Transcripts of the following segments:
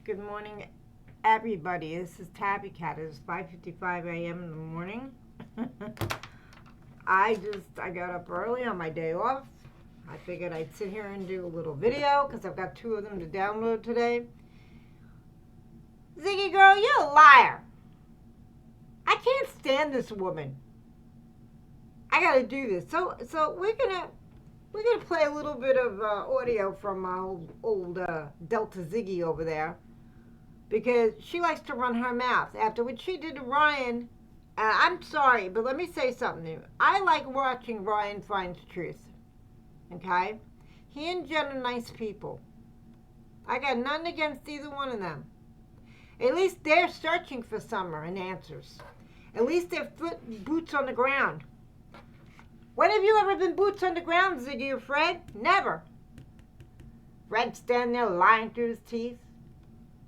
Good morning, everybody. This is Tabby Cat. It's 5:55 a.m. in the morning. I got up early on my day off. I figured I'd sit here and do a little video because I've got two of them to download today. Ziggy girl, you're a liar. I can't stand this woman. I gotta do this. So we're gonna play a little bit of audio from my old Delta Ziggy over there, because she likes to run her mouth. After what she did to Ryan, I'm sorry, but let me say something to you. I like watching Ryan Finds Truth. Okay? He and Jen are nice people. I got nothing against either one of them. At least they're searching for Summer and answers. At least they're boots on the ground. When have you ever been boots on the ground, Ziggy or Fred? Never. Fred's standing there lying through his teeth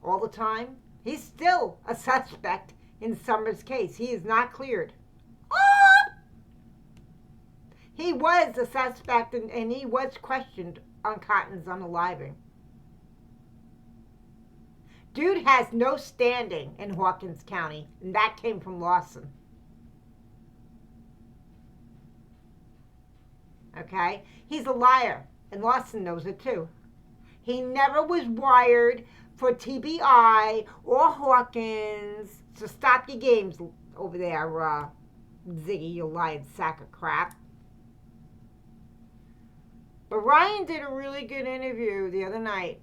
all the time. He's still a suspect in Summer's case. He is not cleared. Oh! He was a suspect and he was questioned on Cotton's unaliving. Dude has no standing in Hawkins County, and that came from Lawson. Okay? He's a liar, and Lawson knows it too. He never was wired for TBI or Hawkins. So stop your games over there, Ziggy, you lying sack of crap. But Ryan did a really good interview the other night.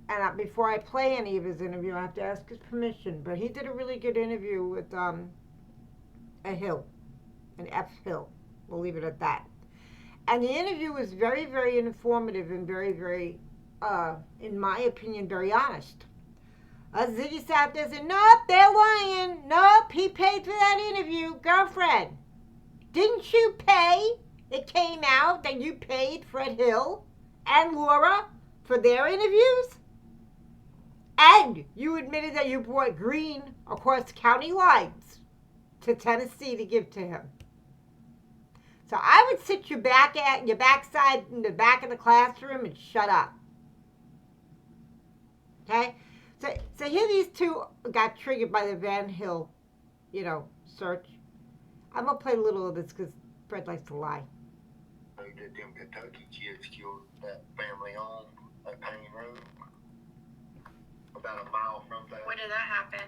And before I play any of his interview, I have to ask his permission. But he did a really good interview with a Hill, an F Hill. We'll leave it at that. And the interview was very, very informative and very, very, in my opinion, very honest. Ziggy sat there and said, nope, they're lying. Nope, he paid for that interview. Girlfriend, didn't you pay? It came out that you paid Fred Hill and Laura for their interviews? And you admitted that you brought Green across county lines to Tennessee to give to him. So I would sit your backside in the back of the classroom and shut up. Okay? So here these two got triggered by the Van Hill, search. I'm going to play a little of this because Fred likes to lie. That them Kentucky kids killed that family home at Payne Road, about a mile from that. When did that happen?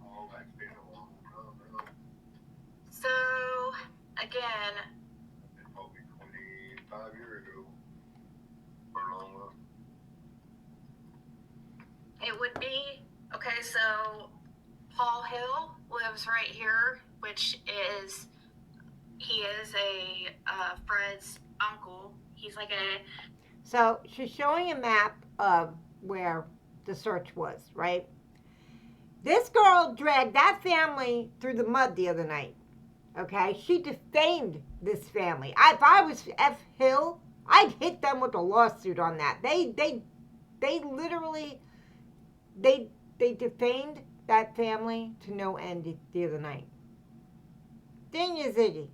Oh, that's been a long time. So, again, Probably 25 years ago. Or longer. it would be, okay, so Paul Hill lives right here, which is, he is Fred's uncle. He's like So she's showing a map of where the search was, right? This girl dragged that family through the mud the other night. Okay? She defamed this family. If I was F. Hill, I'd hit them with a lawsuit on that. They literally, they defamed that family to no end the other night. Didn't you, Ziggy?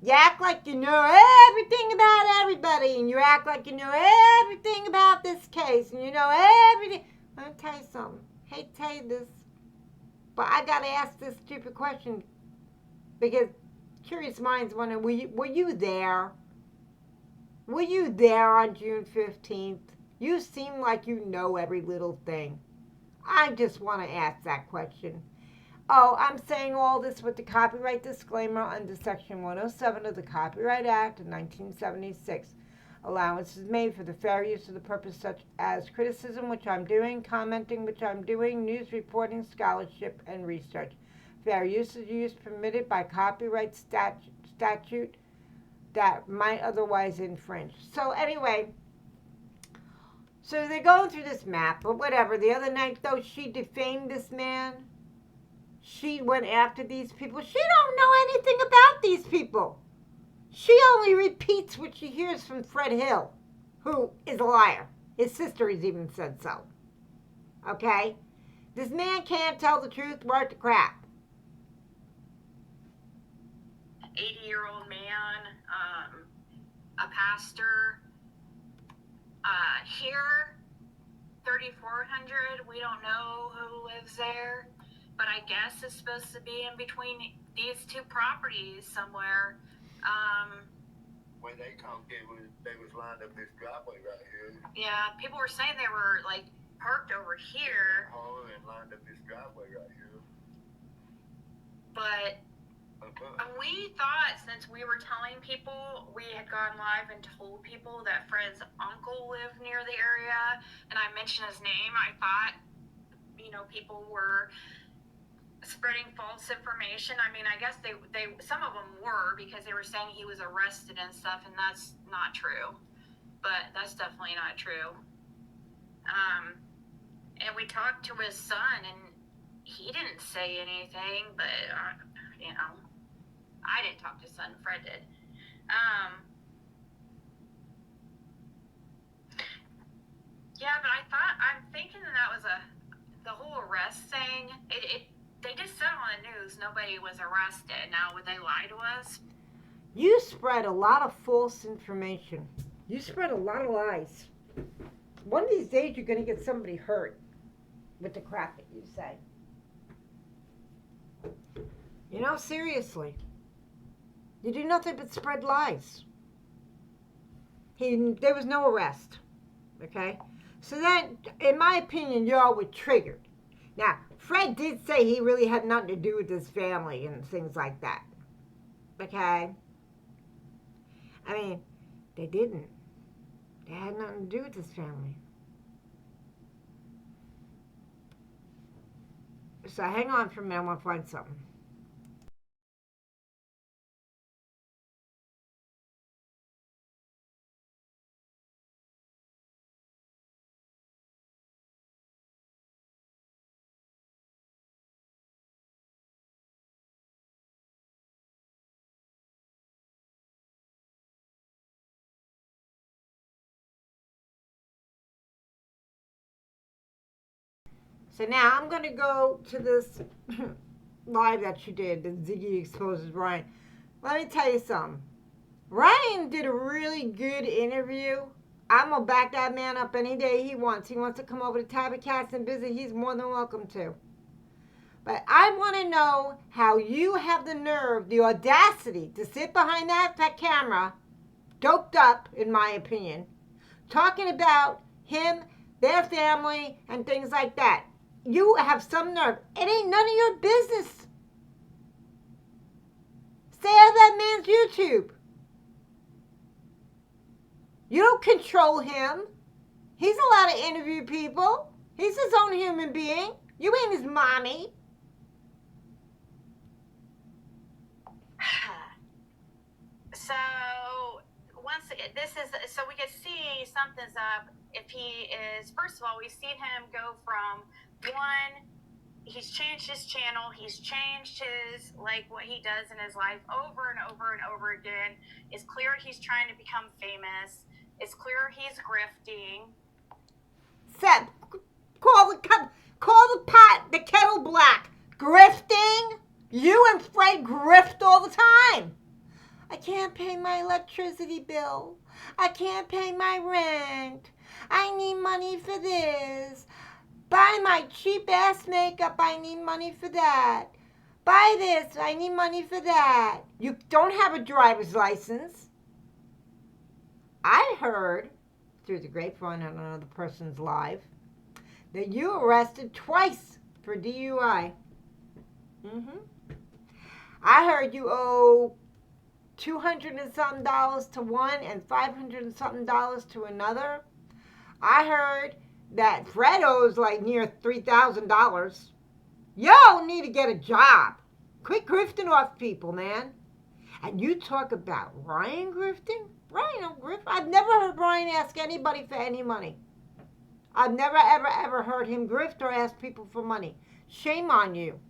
You act like you know everything about everybody, and you act like you know everything about this case, and you know everything. Let me tell you something. Hate to tell you this, but I gotta ask this stupid question because curious minds wonder: were you there? Were you there on June 15th? You seem like you know every little thing. I just want to ask that question. Oh, I'm saying all this with the copyright disclaimer under Section 107 of the Copyright Act of 1976. Allowance is made for the fair use of the purpose such as criticism, which I'm doing, commenting, which I'm doing, news reporting, scholarship, and research. Fair use is used permitted by copyright statute that might otherwise infringe. So anyway, so they're going through this map, but whatever. The other night, though, she defamed this man. She went after these people. She don't know anything about these people. She only repeats what she hears from Fred Hill, who is a liar. His sister has even said so. Okay? This man can't tell the truth worth the crap. 80-year-old man, a pastor. Here, 3,400 500. We don't know who lives there, but I guess it's supposed to be in between these two properties somewhere. When they come, they was lined up this driveway right here. Yeah, people were saying they were like parked over here, And lined up this driveway right here. but we thought, since we were telling people, we had gone live and told people that Fred's uncle lived near the area, and I mentioned his name. I thought, people were spreading false information. I mean, I guess they some of them were, because they were saying he was arrested and stuff, and that's not true. But that's definitely not true. And we talked to his son, and he didn't say anything, but I didn't talk to his son. Fred did. Yeah, but I'm thinking that was the whole arrest thing. They just said on the news nobody was arrested. Now, would they lie to us? You spread a lot of false information. You spread a lot of lies. One of these days, you're going to get somebody hurt with the crap that you say. Seriously. You do nothing but spread lies. There was no arrest. Okay? So then, in my opinion, y'all were triggered. Now, Fred did say he really had nothing to do with his family and things like that. Okay? I mean, they didn't. They had nothing to do with his family. So hang on for a minute, I want to find something. So now I'm going to go to this live that you did, that Ziggy exposes Ryan. Let me tell you something. Ryan did a really good interview. I'm going to back that man up any day he wants. He wants to come over to Tabby Cats and visit. He's more than welcome to. But I want to know how you have the nerve, the audacity to sit behind that camera, doped up, in my opinion, talking about him, their family, and things like that. You have some nerve. It ain't none of your business. Stay out of that man's YouTube. You don't control him. He's allowed to interview people. He's his own human being. You ain't his mommy. So so we can see something's up. If he is, first of all, we've seen him go from one. He's changed his channel. He's changed his, what he does in his life over and over and over again. It's clear he's trying to become famous. It's clear he's grifting. Seth, call the pot the kettle black. Grifting? You and Fred grift all the time. I can't pay my electricity bill. I can't pay my rent. I need money for this. Buy my cheap ass makeup. I need money for that. Buy this. I need money for that. You don't have a driver's license. I heard through the grapevine on another person's live that you arrested twice for DUI. I heard you owe $200 and something to one and $500 and something to another. I heard that Fred owes near $3,000. Y'all need to get a job. Quit grifting off people, man. And you talk about Ryan grifting? Ryan don't grift. I've never heard Ryan ask anybody for any money. I've never, ever heard him grift or ask people for money. Shame on you.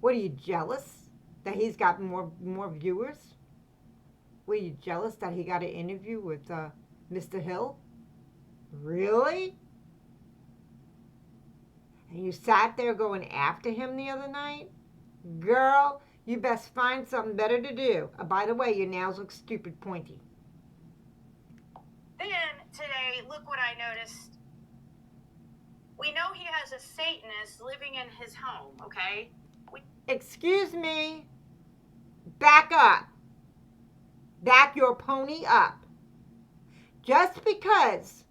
What, are you jealous that he's got more viewers? Were you jealous that he got an interview with Mr. Hill? Really? And you sat there going after him the other night? Girl, you best find something better to do. By the way, your nails look stupid pointy. Then today, look what I noticed. We know he has a Satanist living in his home, okay? Excuse me. Back up. Back your pony up. Just because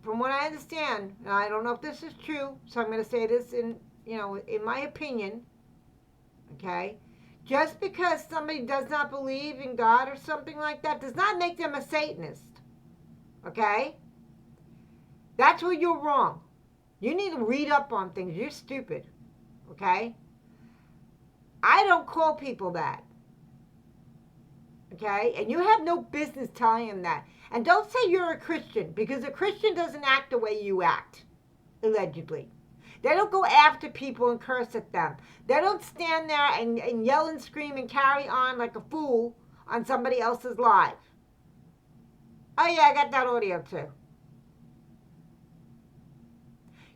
from what I understand, and I don't know if this is true, so I'm going to say this in my opinion, okay? Just because somebody does not believe in God or something like that does not make them a Satanist, okay? That's where you're wrong. You need to read up on things. You're stupid, okay? I don't call people that, okay? And you have no business telling them that. And don't say you're a Christian, because a Christian doesn't act the way you act, allegedly. They don't go after people and curse at them. They don't stand there and yell and scream and carry on like a fool on somebody else's live. Oh yeah, I got that audio too.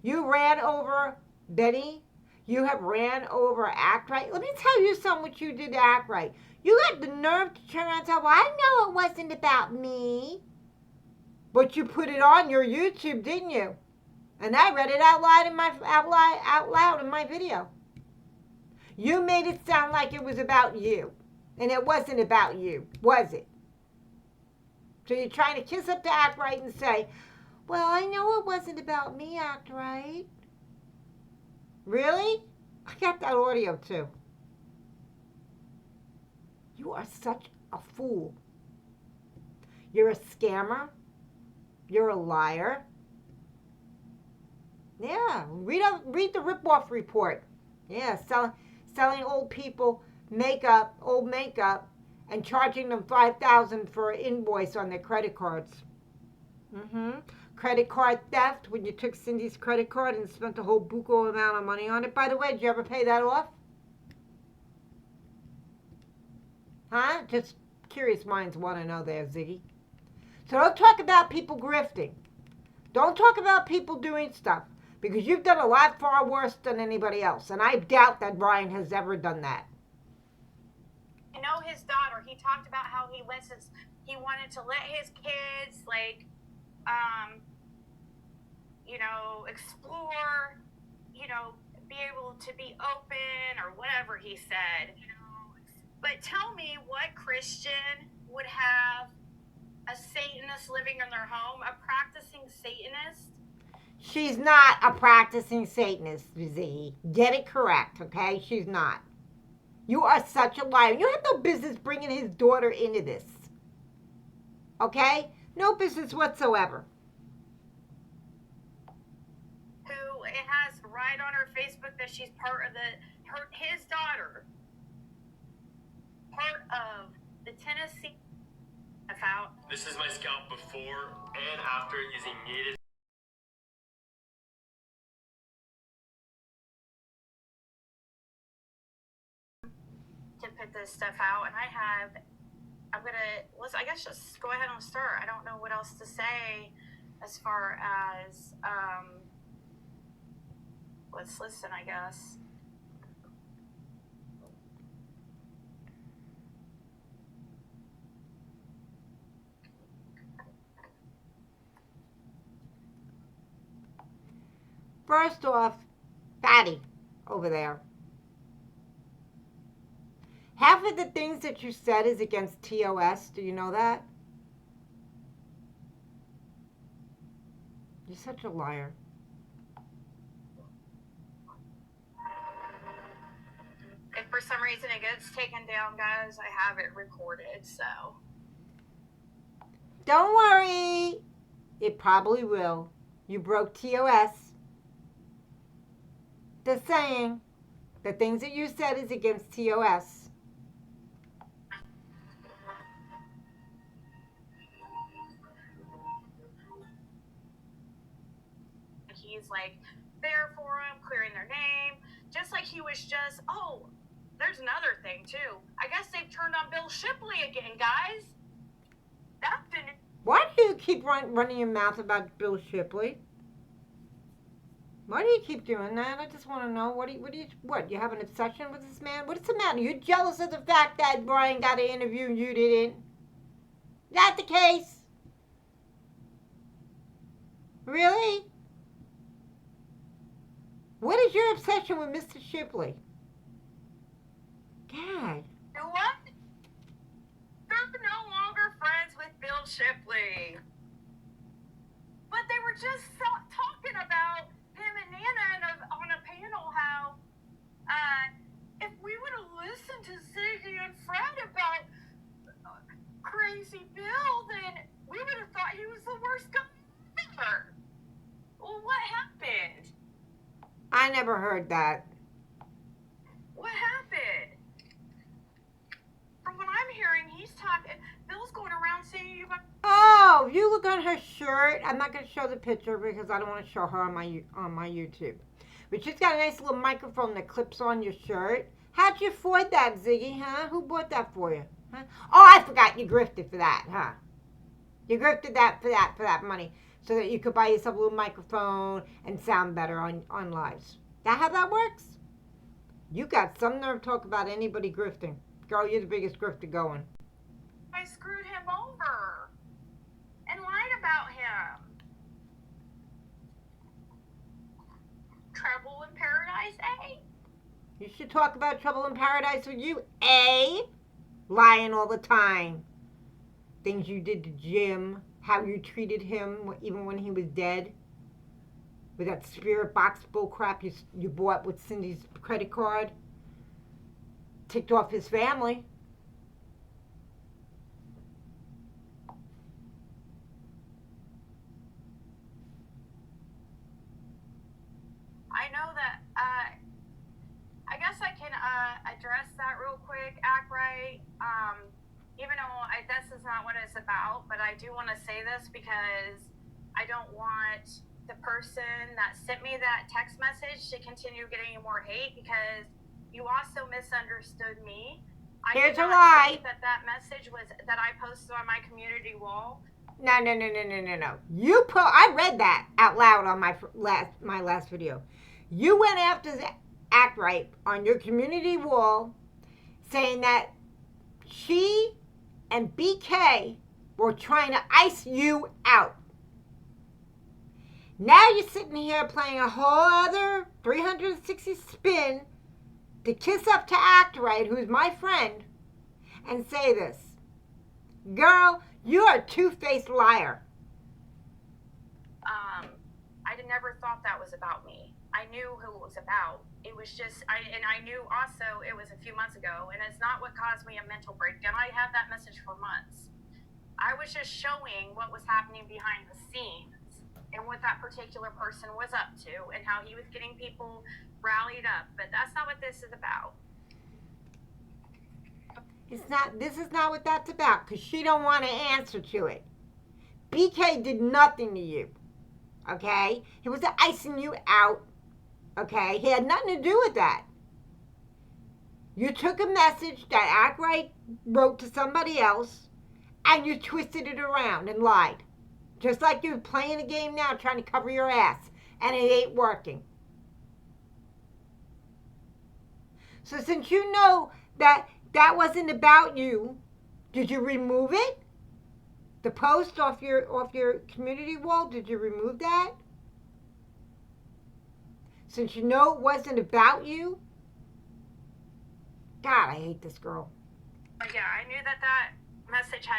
You ran over Benny. You have ran over Act Right. Let me tell you something what you did to Act Right. You had the nerve to turn around and tell, well, I know it wasn't about me. But you put it on your YouTube, didn't you? And I read it out loud in my video. You made it sound like it was about you. And it wasn't about you, was it? So you're trying to kiss up to Act Right and say, well, I know it wasn't about me, Act Right. Really? I got that audio too. You are such a fool. You're a scammer. You're a liar. Yeah, read the rip-off report. Yeah, selling old people old makeup, and charging them $5,000 for an invoice on their credit cards. Credit card theft, when you took Cindy's credit card and spent a whole buku amount of money on it. By the way, did you ever pay that off? Huh? Just curious minds want to know there, Ziggy. So don't talk about people grifting. Don't talk about people doing stuff, because you've done a lot far worse than anybody else. And I doubt that Brian has ever done that. I know his daughter. He talked about how he wanted to let his kids, explore, be able to be open or whatever he said. But tell me, what Christian would have a Satanist living in their home, a practicing Satanist? She's not a practicing Satanist, Z. Get it correct, okay? She's not. You are such a liar. You have no business bringing his daughter into this. Okay? No business whatsoever. Who it has right on her Facebook that she's part of his daughter, part of the Tennessee. This is my scalp before and after using kneaded. To put this stuff out, and I guess just go ahead and start. I don't know what else to say as far as let's listen, I guess. First off, Patty over there. Half of the things that you said is against TOS. Do you know that? You're such a liar. If for some reason it gets taken down, guys, I have it recorded, so. Don't worry. It probably will. You broke TOS. Just saying. The things that you said is against TOS. He's there for them, clearing their name, just like he was just, there's another thing too. I guess they've turned on Bill Shipley again, guys. That's the Why do you keep running your mouth about Bill Shipley? Why do you keep doing that? I just want to know. What? You have an obsession with this man? What's the matter? You're jealous of the fact that Brian got an interview and you didn't? Is that the case? Really? What is your obsession with Mr. Shipley? God. You know what? They're no longer friends with Bill Shipley. But they were just talking about him and Nana on a panel how if we would have listened to Ziggy and Fred about Crazy Bill, then we would have thought he was the worst guy ever. Well, what happened? I never heard that. What happened? From what I'm hearing, he's talking. Bill's going around saying you. Oh, you look on her shirt. I'm not going to show the picture because I don't want to show her on my YouTube. But she's got a nice little microphone that clips on your shirt. How'd you afford that, Ziggy, huh? Who bought that for you? Huh? Oh, I forgot you grifted for that, huh? You grifted that for that money so that you could buy yourself a little microphone and sound better on lives. That how that works? You got some nerve to talk about anybody grifting. Girl, you're the biggest grifter going. I screwed him over and lied about him. Trouble in Paradise, eh? You should talk about Trouble in Paradise with you, eh? Lying all the time. Things you did to Jim, how you treated him even when he was dead. With that spirit box bullcrap you bought with Cindy's credit card. Ticked off his family. I know that, I guess I can address that real quick, act right. Even though this is not what it's about, but I do want to say this because I don't want the person that sent me that text message to continue getting more hate because you also misunderstood me. Here's a lie. That message was that I posted on my community wall. No. I read that out loud on my last video. You went after Act Right on your community wall saying that she and BK were trying to ice you out. Now you're sitting here playing a whole other 360 spin to kiss up to Act Right, who's my friend, and say this. Girl, you're a two-faced liar. I never thought that was about me. I knew who it was about. It was just, I knew also it was a few months ago, and it's not what caused me a mental breakdown. I had that message for months. I was just showing what was happening behind the scenes and what that particular person was up to and how he was getting people rallied up. But that's not what this is about. This is not what that's about, because she don't want to answer to it. BK did nothing to you. Okay? He was icing you out. Okay? He had nothing to do with that. You took a message that Act Right wrote to somebody else, and you twisted it around and lied. Just like you're playing a game now trying to cover your ass, and it ain't working. So since you know that wasn't about you, did you remove it? The post off your community wall, did you remove that? Since you know it wasn't about you? God, I hate this girl. But yeah, I knew that message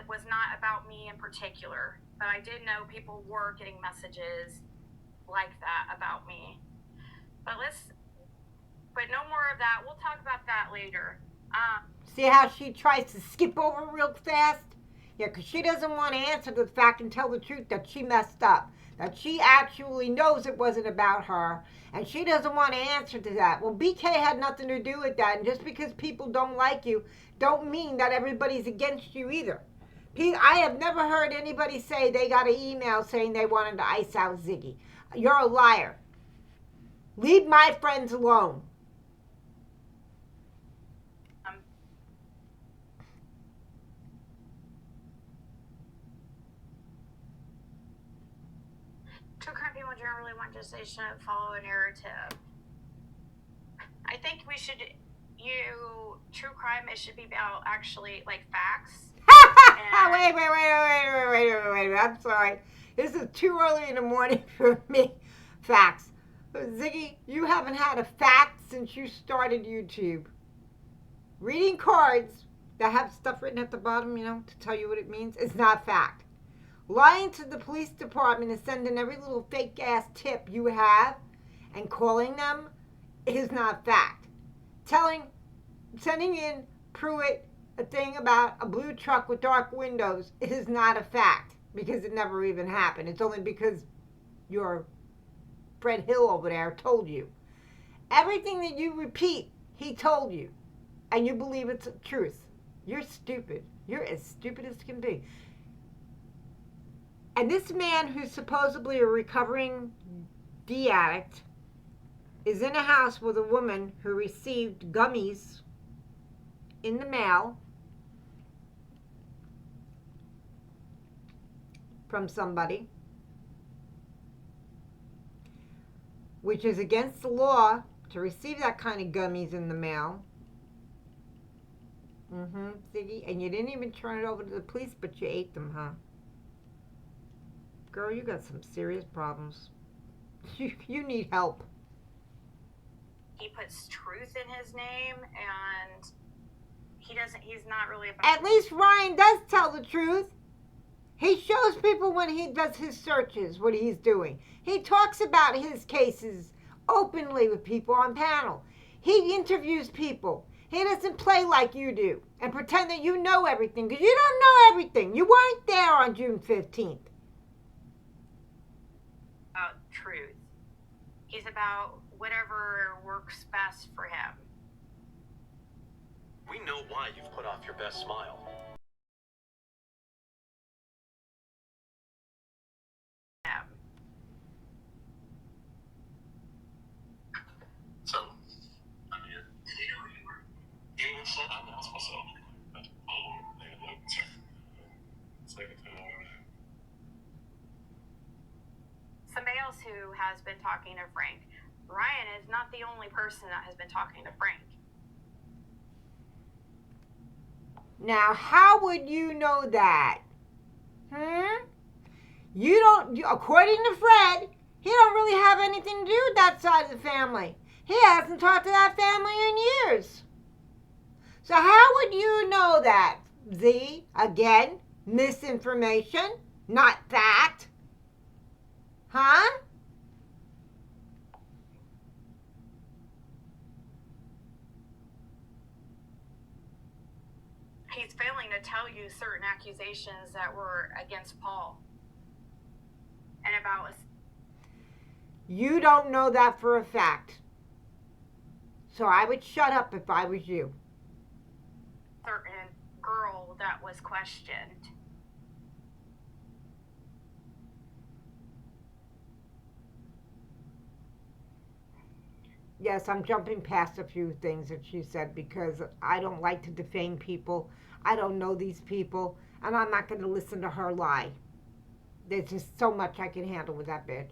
was not about me in particular, but I did know people were getting messages like that about me. But no more of that. We'll talk about that later. See how she tries to skip over real fast? Yeah, because she doesn't want to answer the fact and tell the truth that she messed up. That she actually knows it wasn't about her. And she doesn't want to answer to that. Well, BK had nothing to do with that. And just because people don't like you, don't mean that everybody's against you either. I have never heard anybody say they got an email saying they wanted to ice out Ziggy. You're a liar. Leave my friends alone. True crime people generally want to say shouldn't follow a narrative. I think true crime, it should be about actually like facts. Wait. I'm sorry. This is too early in the morning for me. Facts. Ziggy, you haven't had a fact since you started YouTube. Reading cards that have stuff written at the bottom, to tell you what it means, is not fact. Lying to the police department and sending every little fake ass tip you have and calling them is not fact. Sending in Pruitt a thing about a blue truck with dark windows is not a fact because it never even happened. It's only because your Fred Hill over there told you. Everything that you repeat, he told you, and you believe it's truth. You're stupid. You're as stupid as can be. And this man, who's supposedly a recovering D addict, is in a house with a woman who received gummies in the mail from somebody, which is against the law to receive that kind of gummies in the mail. Ziggy. And you didn't even turn it over to the police, but you ate them, huh? Girl, you got some serious problems. You need help. He puts truth in his name, and he's not really about... At least Ryan does tell the truth. He shows people when he does his searches what he's doing. He talks about his cases openly with people on panel. He interviews people. He doesn't play like you do and pretend that you know everything, because you don't know everything. You weren't there on June 15th. About truth. He's about whatever works best for him. We know why you've put off your best smile. So, I mean, he said I announced myself. Somebody else who has been talking to Frank. Ryan is not the only person that has been talking to Frank. Now, how would you know that? You don't, according to Fred, he don't really have anything to do with that side of the family. He hasn't talked to that family in years. So how would you know that? Z, again, misinformation, not fact. Huh? He's failing to tell you certain accusations that were against Paul. And about... You don't know that for a fact. So I would shut up if I was you. certain girl that was questioned. Yes, I'm jumping past a few things that she said because I don't like to defame people. I don't know these people, and I'm not going to listen to her lie. There's just so much I can handle with that bitch.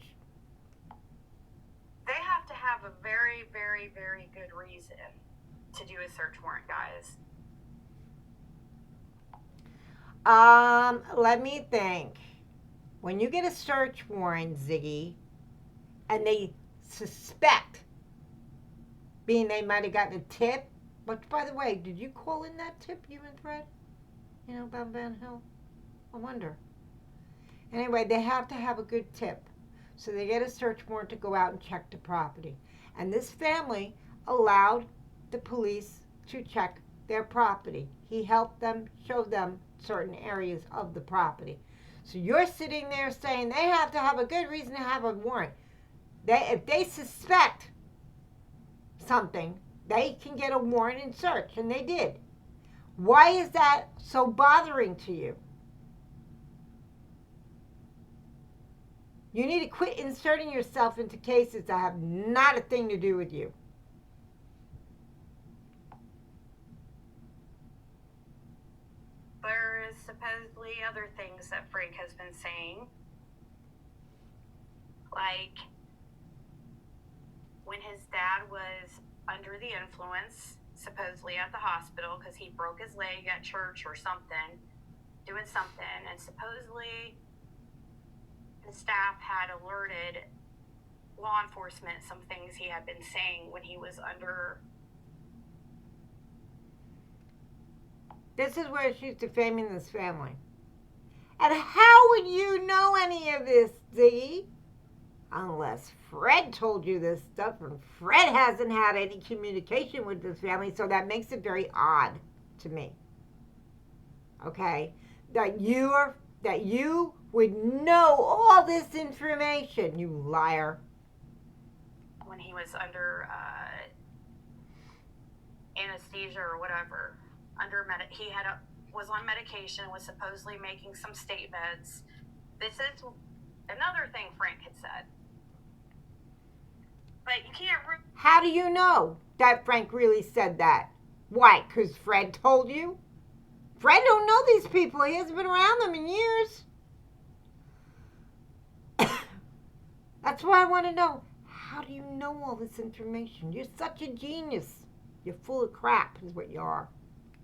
They have to have a very, very, very good reason to do a search warrant, guys. Let me think. When you get a search warrant, Ziggy, and they suspect, being they might have gotten a tip, but by the way, did you call in that tip, you and Fred? You know, about Van Hill? I wonder. Anyway, they have to have a good tip. So they get a search warrant to go out and check the property. And this family allowed the police to check their property. He helped them, showed them certain areas of the property. So you're sitting there saying they have to have a good reason to have a warrant. If they suspect something, they can get a warrant and search, and they did. Why is that so bothering to you? You need to quit inserting yourself into cases that have not a thing to do with you. There is supposedly other things that Frank has been saying. Like when his dad was under the influence, supposedly at the hospital, because he broke his leg at church or something, doing something, and supposedly staff had alerted law enforcement some things he had been saying when he was under. This is where she's defaming this family. And how would you know any of this, Ziggy? Unless Fred told you this stuff, and Fred hasn't had any communication with this family, so that makes it very odd to me. Okay? That you would know all this information, you liar. When he was under anesthesia or whatever, was on medication, was supposedly making some statements. This is another thing Frank had said. But you can't. How do you know that Frank really said that? Why? Because Fred told you? Fred don't know these people. He hasn't been around them in years. That's why I want to know. How do you know all this information? You're such a genius. You're full of crap is what you are.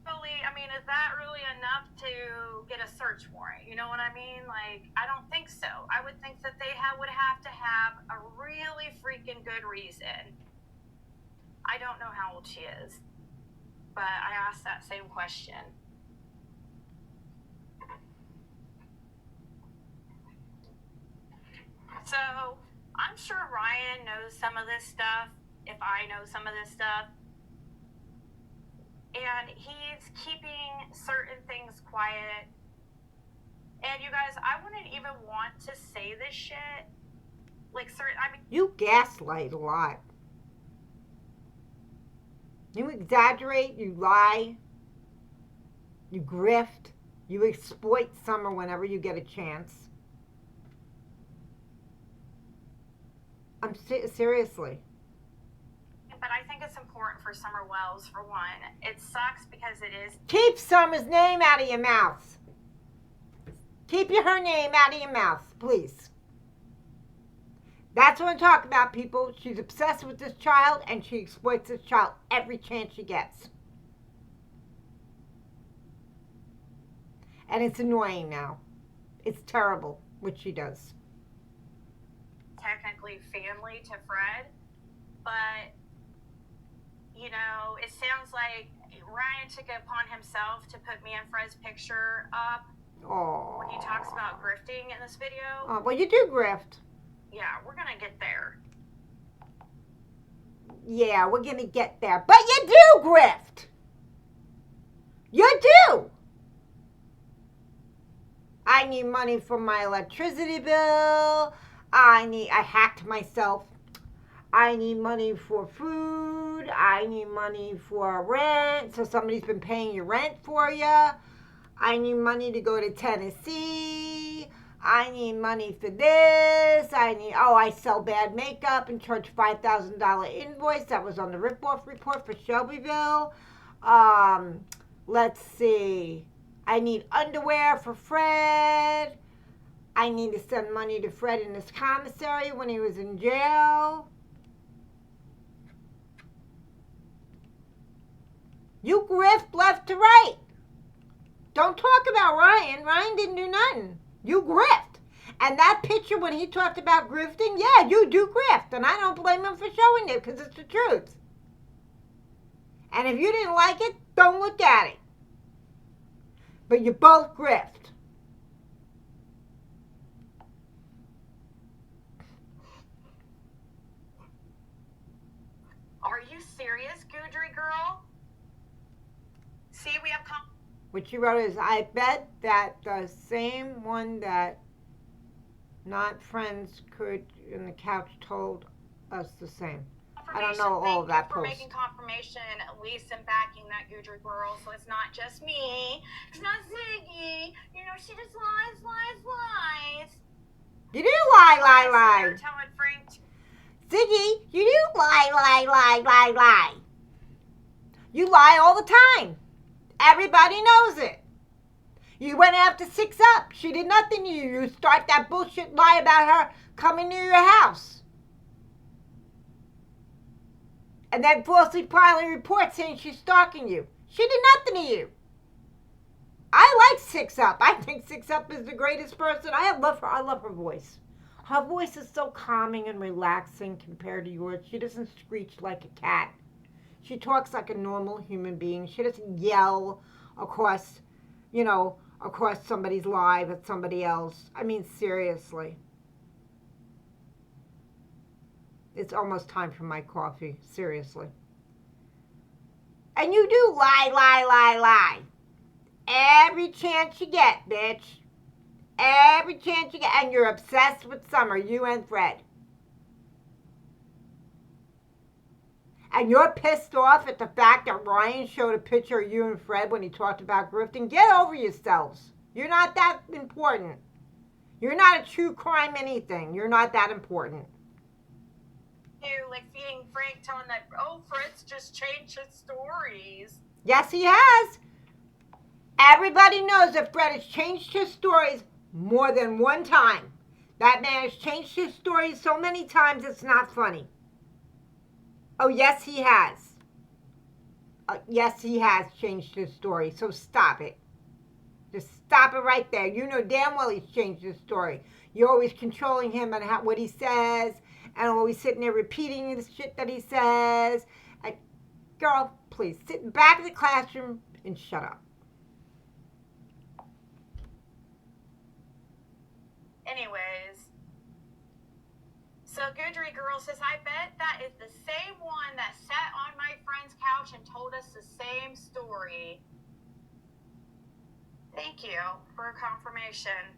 I mean, is that really enough to get a search warrant? You know what I mean? Like, I don't think so. I would think that they would have to have a really freaking good reason. I don't know how old she is, but I asked that same question. So, I'm sure Ryan knows some of this stuff, if I know some of this stuff. And he's keeping certain things quiet. And you guys, I wouldn't even want to say this shit. You gaslight a lot. You exaggerate, you lie, you grift, you exploit Summer whenever you get a chance. Seriously. But I think it's important for Summer Wells, for one. It sucks because it is. Keep Summer's name out of your mouth. Keep her name out of your mouth, please. That's what I'm talking about, people. She's obsessed with this child, and she exploits this child every chance she gets. And it's annoying now. It's terrible what she does. Technically family to Fred, but you know, it sounds like Ryan took it upon himself to put me and Fred's picture up. Oh. When he talks about grifting in this video. Oh, well, you do grift. Yeah, we're gonna get there. Yeah, we're gonna get there. But you do grift. You do. I need money for my electricity bill. I hacked myself. I need money for food. I need money for rent. So somebody's been paying your rent for you. I need money to go to Tennessee. I need money for this. I sell bad makeup and charge $5,000 invoice. That was on the rip-off report for Shelbyville. Let's see. I need underwear for Fred. I need to send money to Fred in his commissary when he was in jail. You grift left to right. Don't talk about Ryan. Ryan didn't do nothing. You grift. And that picture when he talked about grifting, yeah, you do grift. And I don't blame him for showing it because it's the truth. And if you didn't like it, don't look at it. But you both grift. Are you serious, Goudry girl? See, we have What she wrote is, I bet that the same one that not friends could in the couch told us the same. I don't know all of that post. Thank you for making confirmation, at least in backing that Goudry girl, so it's not just me. It's not Ziggy. You know, she just lies. You do lie. You're telling Frank. Ziggy, you do lie. You lie all the time. Everybody knows it. You went after 6 Up. She did nothing to you. You start that bullshit lie about her coming near your house. And then falsely filing reports saying she's stalking you. She did nothing to you. I like 6 Up. I think 6 Up is the greatest person. I love her voice. Her voice is so calming and relaxing compared to yours. She doesn't screech like a cat. She talks like a normal human being. She doesn't yell across, across somebody's live at somebody else. I mean, seriously. It's almost time for my coffee. Seriously. And you do lie, lie, lie, lie. Every chance you get, bitch. Every chance you get. And you're obsessed with Summer, you and Fred. And you're pissed off at the fact that Ryan showed a picture of you and Fred when he talked about grifting. Get over yourselves. You're not that important. You're not a true crime anything. You're not that important. Like feeding Frank, telling that, oh, Fred's just changed his stories. Yes, he has. Everybody knows that Fred has changed his stories more than one time. That man has changed his stories so many times it's not funny. Oh, yes, he has. Yes, he has changed his story, so stop it. Just stop it right there. You know damn well he's changed his story. You're always controlling him and what he says, and always sitting there repeating the shit that he says. Girl, please, sit back in the classroom and shut up. Anyways, so Goodry Girl says, I bet that is the same one that sat on my friend's couch and told us the same story. Thank you for confirmation.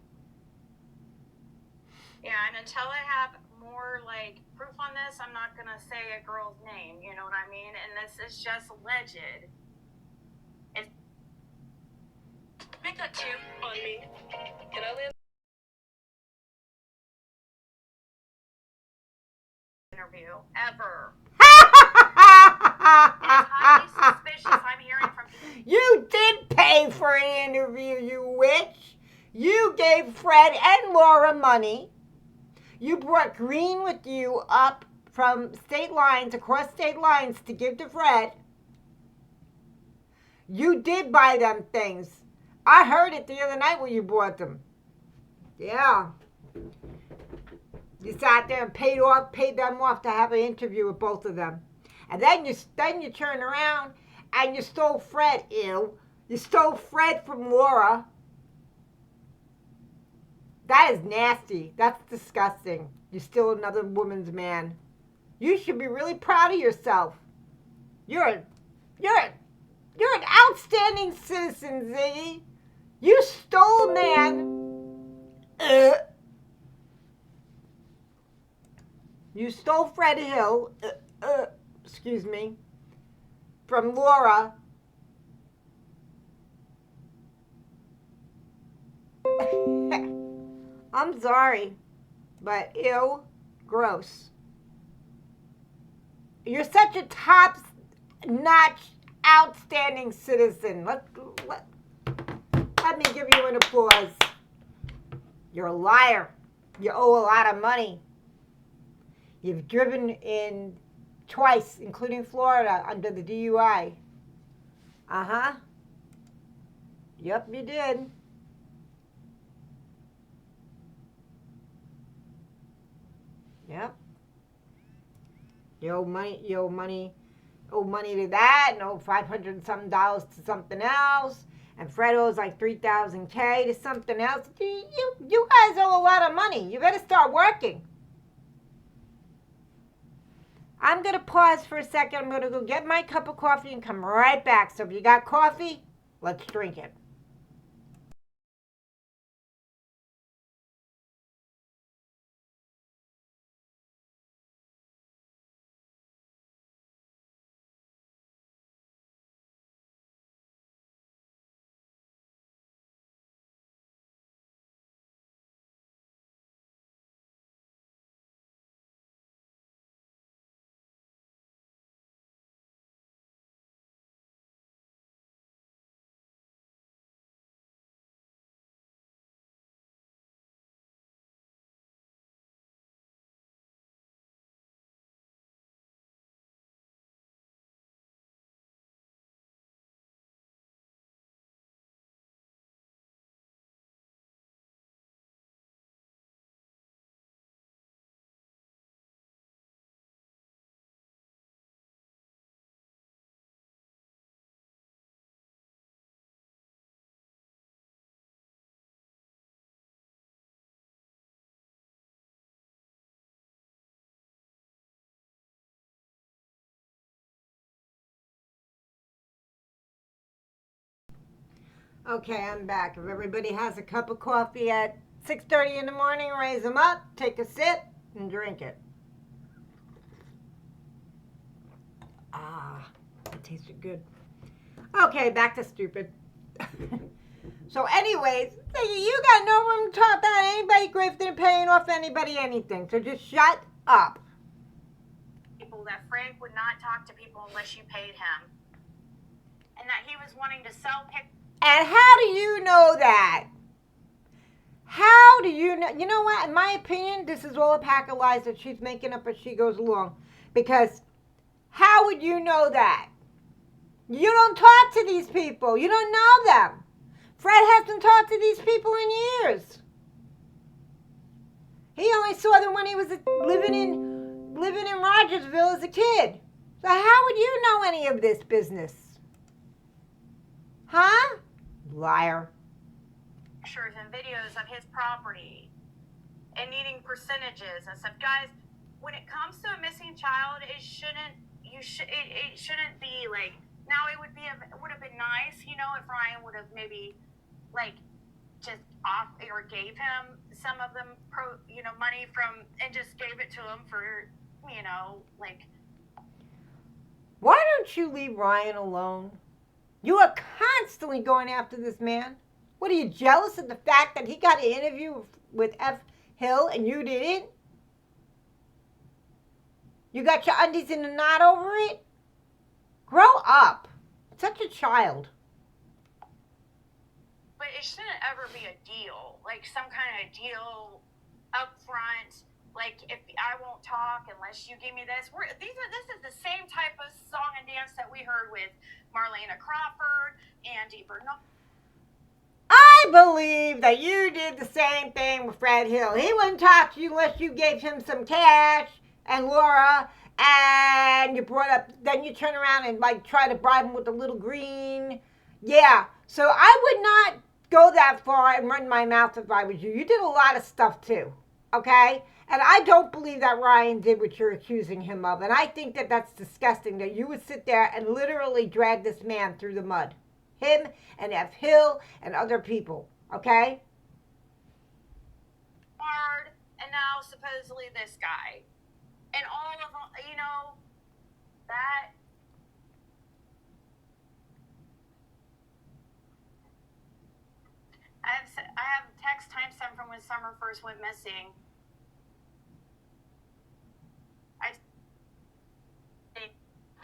Yeah, and until I have more like proof on this, I'm not gonna say a girl's name, you know what I mean? And this is just alleged. Make that two on me. Can I land? Interview ever. It is highly suspicious. I'm hearing from people. You did pay for an interview, you witch. You gave Fred and Laura money. You brought Green with you up from state lines, across state lines, to give to Fred. You did buy them things. I heard it the other night when you bought them. Yeah. You sat there and paid them off to have an interview with both of them. And then you turn around and you stole Fred. Ew. You stole Fred from Laura. That is nasty. That's disgusting. You steal another woman's man. You should be really proud of yourself. You're an outstanding citizen, Ziggy. You stole a man. You stole Fred Hill. Excuse me. From Laura. I'm sorry, but ew, gross. You're such a top-notch, outstanding citizen. Let me give you an applause. You're a liar. You owe a lot of money. You've driven in twice, including Florida, under the DUI. Uh-huh. Yep, you did. Yep. You owe money to that, and owe $500 and something to something else, and Fred owes like $3,000 to something else. You guys owe a lot of money. You better start working. I'm gonna pause for a second. I'm gonna go get my cup of coffee and come right back. So if you got coffee, let's drink it. Okay, I'm back. If everybody has a cup of coffee at 6:30 in the morning, raise them up, take a sip, and drink it. Ah, that tasted good. Okay, back to stupid. So, anyways, you got no room to talk about anybody grifting, paying off anybody anything. So just shut up. People that Frank would not talk to people unless you paid him, and that he was wanting to sell pictures. And how do you know that? How do you know? You know what? In my opinion, this is all a pack of lies that she's making up as she goes along. Because how would you know that? You don't talk to these people. You don't know them. Fred hasn't talked to these people in years. He only saw them when he was living in Rogersville as a kid. So how would you know any of this business? Huh? Liar. Pictures and videos of his property and needing percentages and stuff. Guys, when it comes to a missing child, it shouldn't be like, now it would have been nice, if Ryan would have maybe like just off or gave him some of them money from and just gave it to him for like. Why don't you leave Ryan alone? You are constantly going after this man. What, are you jealous of the fact that he got an interview with F. Hill and you didn't? You got your undies in a knot over it? Grow up. Such a child. But it shouldn't ever be a deal, like some kind of deal up front. Like, if I won't talk unless you give me this. This is the same type of song and dance that we heard with Marlena Crawford, Andy Bernal. I believe that you did the same thing with Fred Hill. He wouldn't talk to you unless you gave him some cash and Laura, and then you turn around and like try to bribe him with a little green. Yeah, so I would not go that far and run my mouth if I was you. You did a lot of stuff too, okay? And I don't believe that Ryan did what you're accusing him of. And I think that that's disgusting that you would sit there and literally drag this man through the mud. Him and F. Hill and other people, okay? Hard, and now supposedly this guy. And all of them, that. I have text timestamp from when Summer first went missing.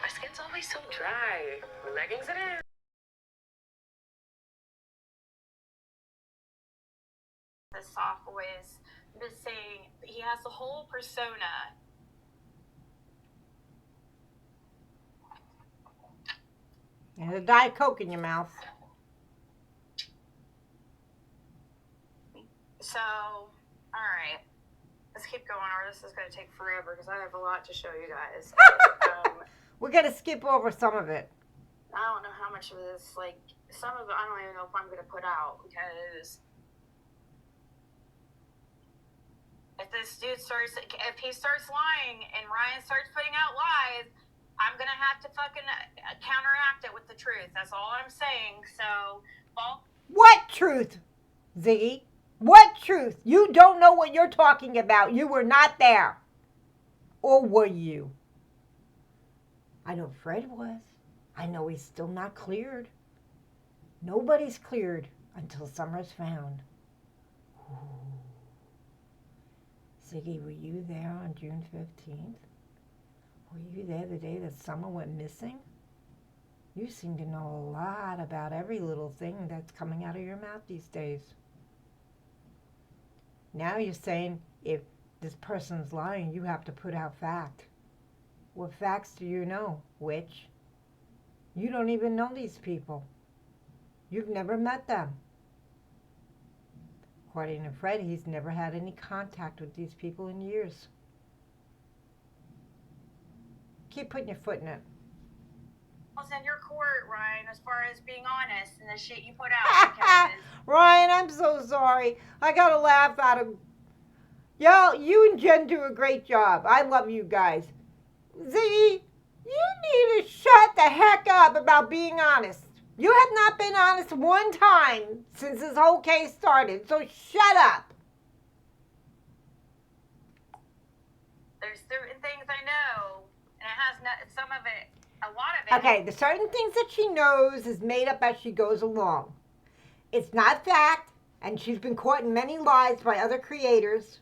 My skin's always so dry. Leggings it is. The soft voice, missing. He has the whole persona. And a Diet Coke in your mouth. So, all right. Let's keep going, or this is going to take forever because I have a lot to show you guys. We're going to skip over some of it. I don't know how much of this, like, some of it I don't even know if I'm going to put out because if this dude if he starts lying and Ryan starts putting out lies, I'm going to have to fucking counteract it with the truth. That's all I'm saying. So, what truth, Ziggy? What truth? You don't know what you're talking about. You were not there. Or were you? I know Fred was. I know he's still not cleared. Nobody's cleared until Summer's found. Ooh. Ziggy, were you there on June 15th? Were you there the day that Summer went missing? You seem to know a lot about every little thing that's coming out of your mouth these days. Now you're saying if this person's lying, you have to put out fact. What facts do you know, witch? You don't even know these people. You've never met them. According to Fred, he's never had any contact with these people in years. Keep putting your foot in it. In your court, Ryan, as far as being honest and the shit you put out. Because Ryan, I'm so sorry. I got a laugh out of... Y'all, you and Jen do a great job. I love you guys. Ziggy, you need to shut the heck up about being honest. You have not been honest one time since this whole case started, so shut up. There's certain things I know, and it has not, some of it, a lot of it. Okay, the certain things that she knows is made up as she goes along. It's not fact, and she's been caught in many lies by other creators.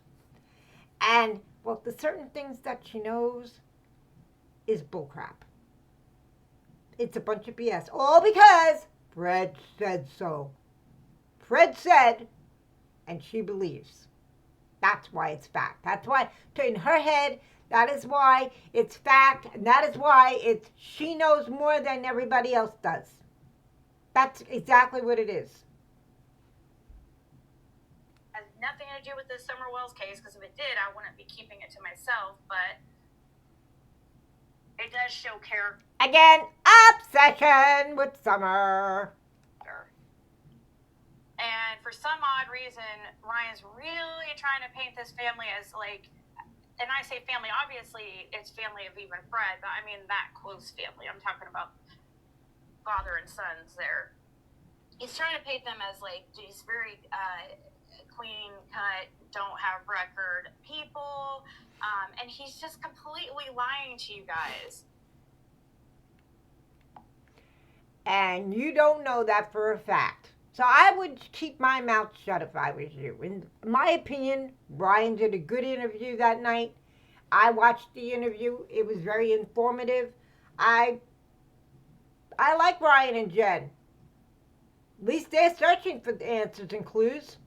And, well, the certain things that she knows is bullcrap. It's a bunch of BS. All because Fred said so. Fred said, and she believes. That's why it's fact. That's why, in her head, that is why it's fact, and that is why it's she knows more than everybody else does. That's exactly what it is. Has nothing to do with the Summer Wells case, because if it did, I wouldn't be keeping it to myself, but it does show character. Again, obsession with Summer. And for some odd reason, Ryan's really trying to paint this family as like, and I say family, obviously it's family of even Fred, but I mean that close family. I'm talking about father and sons there. He's trying to paint them as like these very clean cut, don't have record people, and he's just completely lying to you guys. And you don't know that for a fact. So I would keep my mouth shut if I was you. In my opinion, Ryan did a good interview that night. I watched the interview. It was very informative. I like Ryan and Jen. At least they're searching for the answers and clues.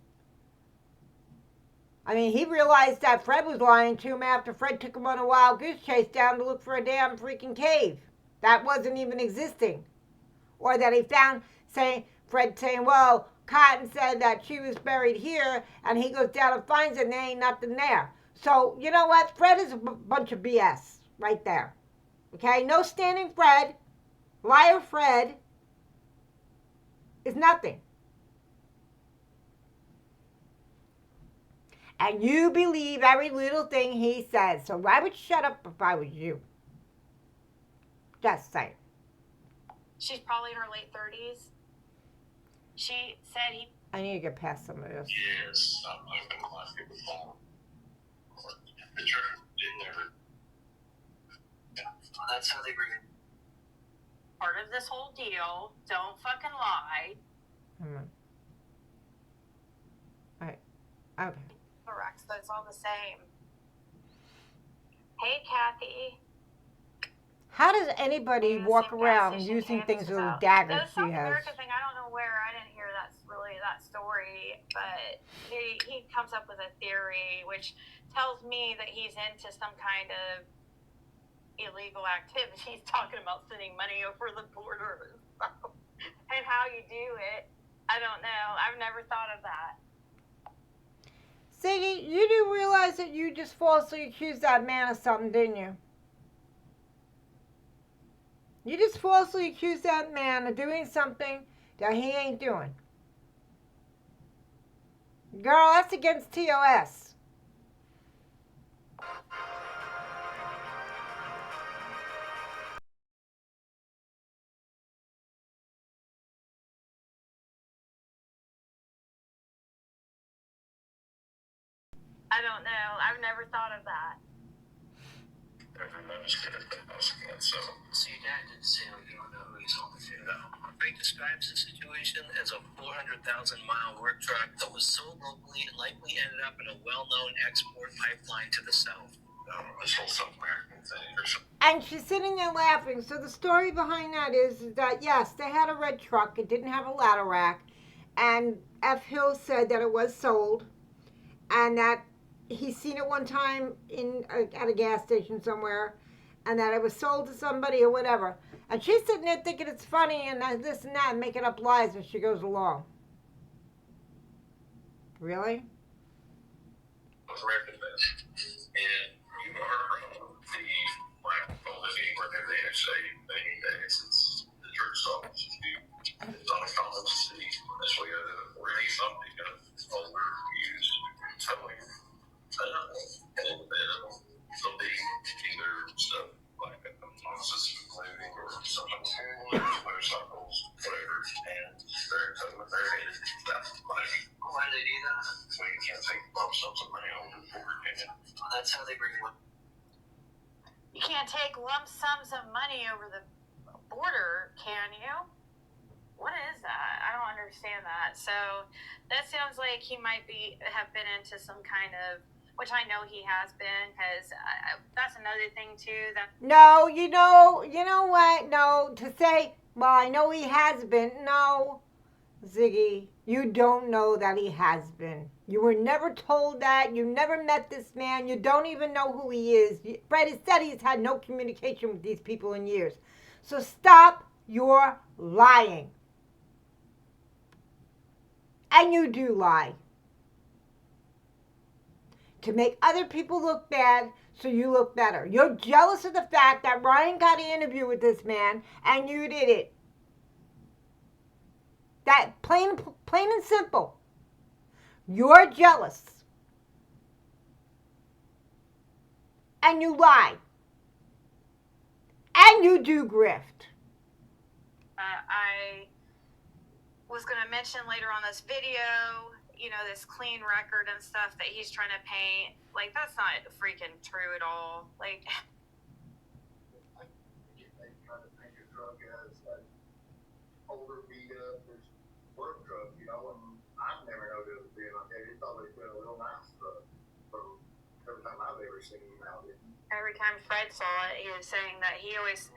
I mean, he realized that Fred was lying to him after Fred took him on a wild goose chase down to look for a damn freaking cave that wasn't even existing. Or that he found, Fred saying, well, Cotton said that she was buried here, and he goes down and finds it, and there ain't nothing there. So, you know what? Fred is a bunch of BS right there. Okay? No standing Fred, liar Fred, is nothing. And you believe every little thing he says. So I would shut up if I was you. Just saying. She's probably in her late 30s. She said he... I need to get past some of this. Yes, I'm gonna last it before. The church did never. That's how they bring it. Part of this whole deal. Don't fucking lie. Alright. Okay. Correct, so it's all the same. Hey, Kathy. How does anybody walk around using things with those daggers she South has? America thing, I don't know where. I didn't hear that story, but he comes up with a theory which tells me that he's into some kind of illegal activity. He's talking about sending money over the border and stuff. And how you do it, I don't know. I've never thought of that. Ziggy, you do realize that you just falsely accused that man of something, didn't you? You just falsely accused that man of doing something that he ain't doing. Girl, that's against TOS. I don't know. I've never thought of that. Everybody's gonna put us again, so your dad didn't say you don't know who he's on the phone. No. Frank describes the situation as a 400,000-mile work truck that was sold locally and likely ended up in a well-known export pipeline to the south. This whole South American thing or something. And she's sitting there laughing. So the story behind that is that, yes, they had a red truck. It didn't have a ladder rack. And F. Hill said that it was sold. And that he's seen it one time at a gas station somewhere. And that it was sold to somebody or whatever. And she's sitting there thinking it's funny and this and that, and making up lies as she goes along. Really? American best. And you are the black living where they say many days. It's the church office. It's on a college city. That's where you're 40 something older used towing. And they'll be either stuff like Moses clothing or something, motorcycles, whatever. That's how they bring money. You can't take lump sums of money over the border, can you? What is that? I don't understand that. So that sounds like he might have been into some kind of, which I know he has been, because that's another thing too. That No, you know what? No, to say, well, I know he has been. No, Ziggy, you don't know that he has been. You were never told that. You never met this man. You don't even know who he is. Fred has said he's had no communication with these people in years. So stop your lying. And you do lie. To make other people look bad so you look better. You're jealous of the fact that Ryan got an interview with this man and you did it. That plain and simple. You're jealous. And you lie. And you do grift. I was going to mention later on this video, this clean record and stuff that he's trying to paint. Like, that's not freaking true at all. Like, They try to paint your truck as an older, beat up, work truck, and I've never noticed it being like that. It's always been a real nice truck from every time I've ever seen him out there. every time Fred saw it, he was saying that he always...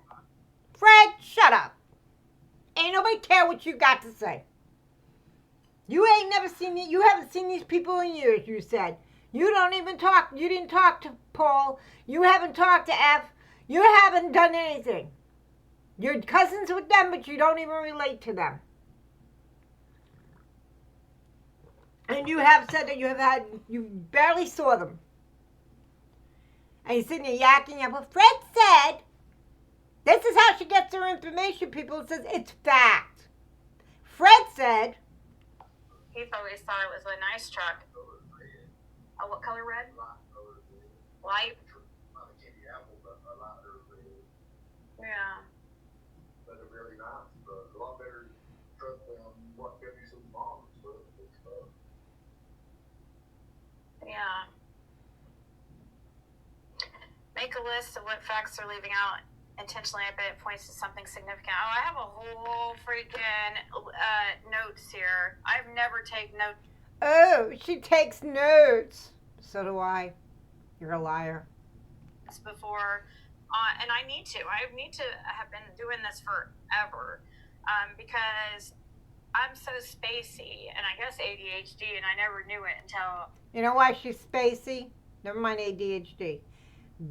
Fred, shut up. Ain't nobody care what you got to say. You ain't never seen it. You haven't seen these people in years, you said. You don't even talk. You didn't talk to Paul. You haven't talked to F. You haven't done anything. You're cousins with them, but you don't even relate to them. And you have said that you barely saw them. And you're sitting there yakking up. Well, Fred said, this is how she gets her information, people. It says it's fact. Fred said, He always thought it was a nice truck. Oh, what color red? Light? Not a candy apple, but a lot of red. Yeah. But a really nice truck. A lot better truck than what Debbie's mom's stuff. Yeah. Make a list of what facts are leaving out intentionally. I bet it points to something significant. Oh, I have a whole freaking notes here. I've never taken notes. oh, she takes notes. So do I. You're a liar. Before, and I need to have been doing this forever, because I'm so spacey, and I guess ADHD, and I never knew it until... You know why she's spacey? Never mind ADHD.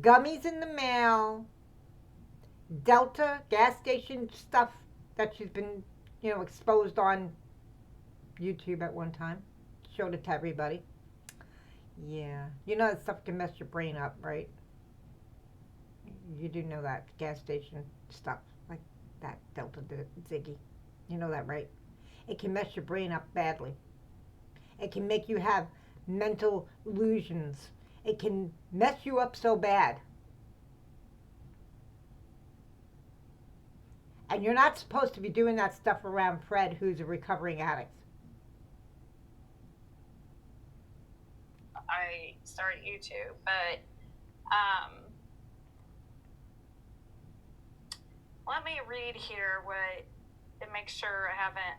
Gummies in the mail. Delta gas station stuff that she's been, exposed on YouTube at one time. Showed it to everybody. Yeah. You know that stuff can mess your brain up, right? You do know that. Gas station stuff. Like that Delta Ziggy. You know that, right? It can mess your brain up badly. It can make you have mental illusions. It can mess you up so bad. And you're not supposed to be doing that stuff around Fred, who's a recovering addict. I started YouTube, but let me read here what to make sure I haven't.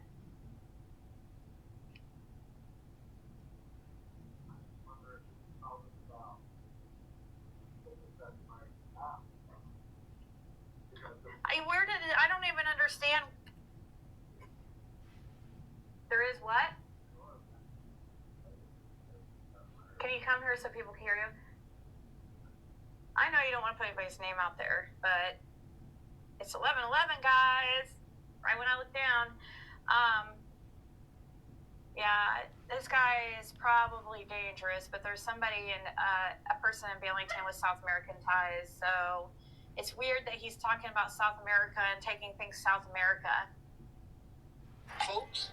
Where did it? I don't even understand. There is what? Can you come here so people can hear you? I know you don't want to put anybody's name out there, but it's 11:11, guys. Right when I look down. Yeah, this guy is probably dangerous, but there's somebody a person in Billington with South American ties, so it's weird that he's talking about South America and taking things South America. Folks,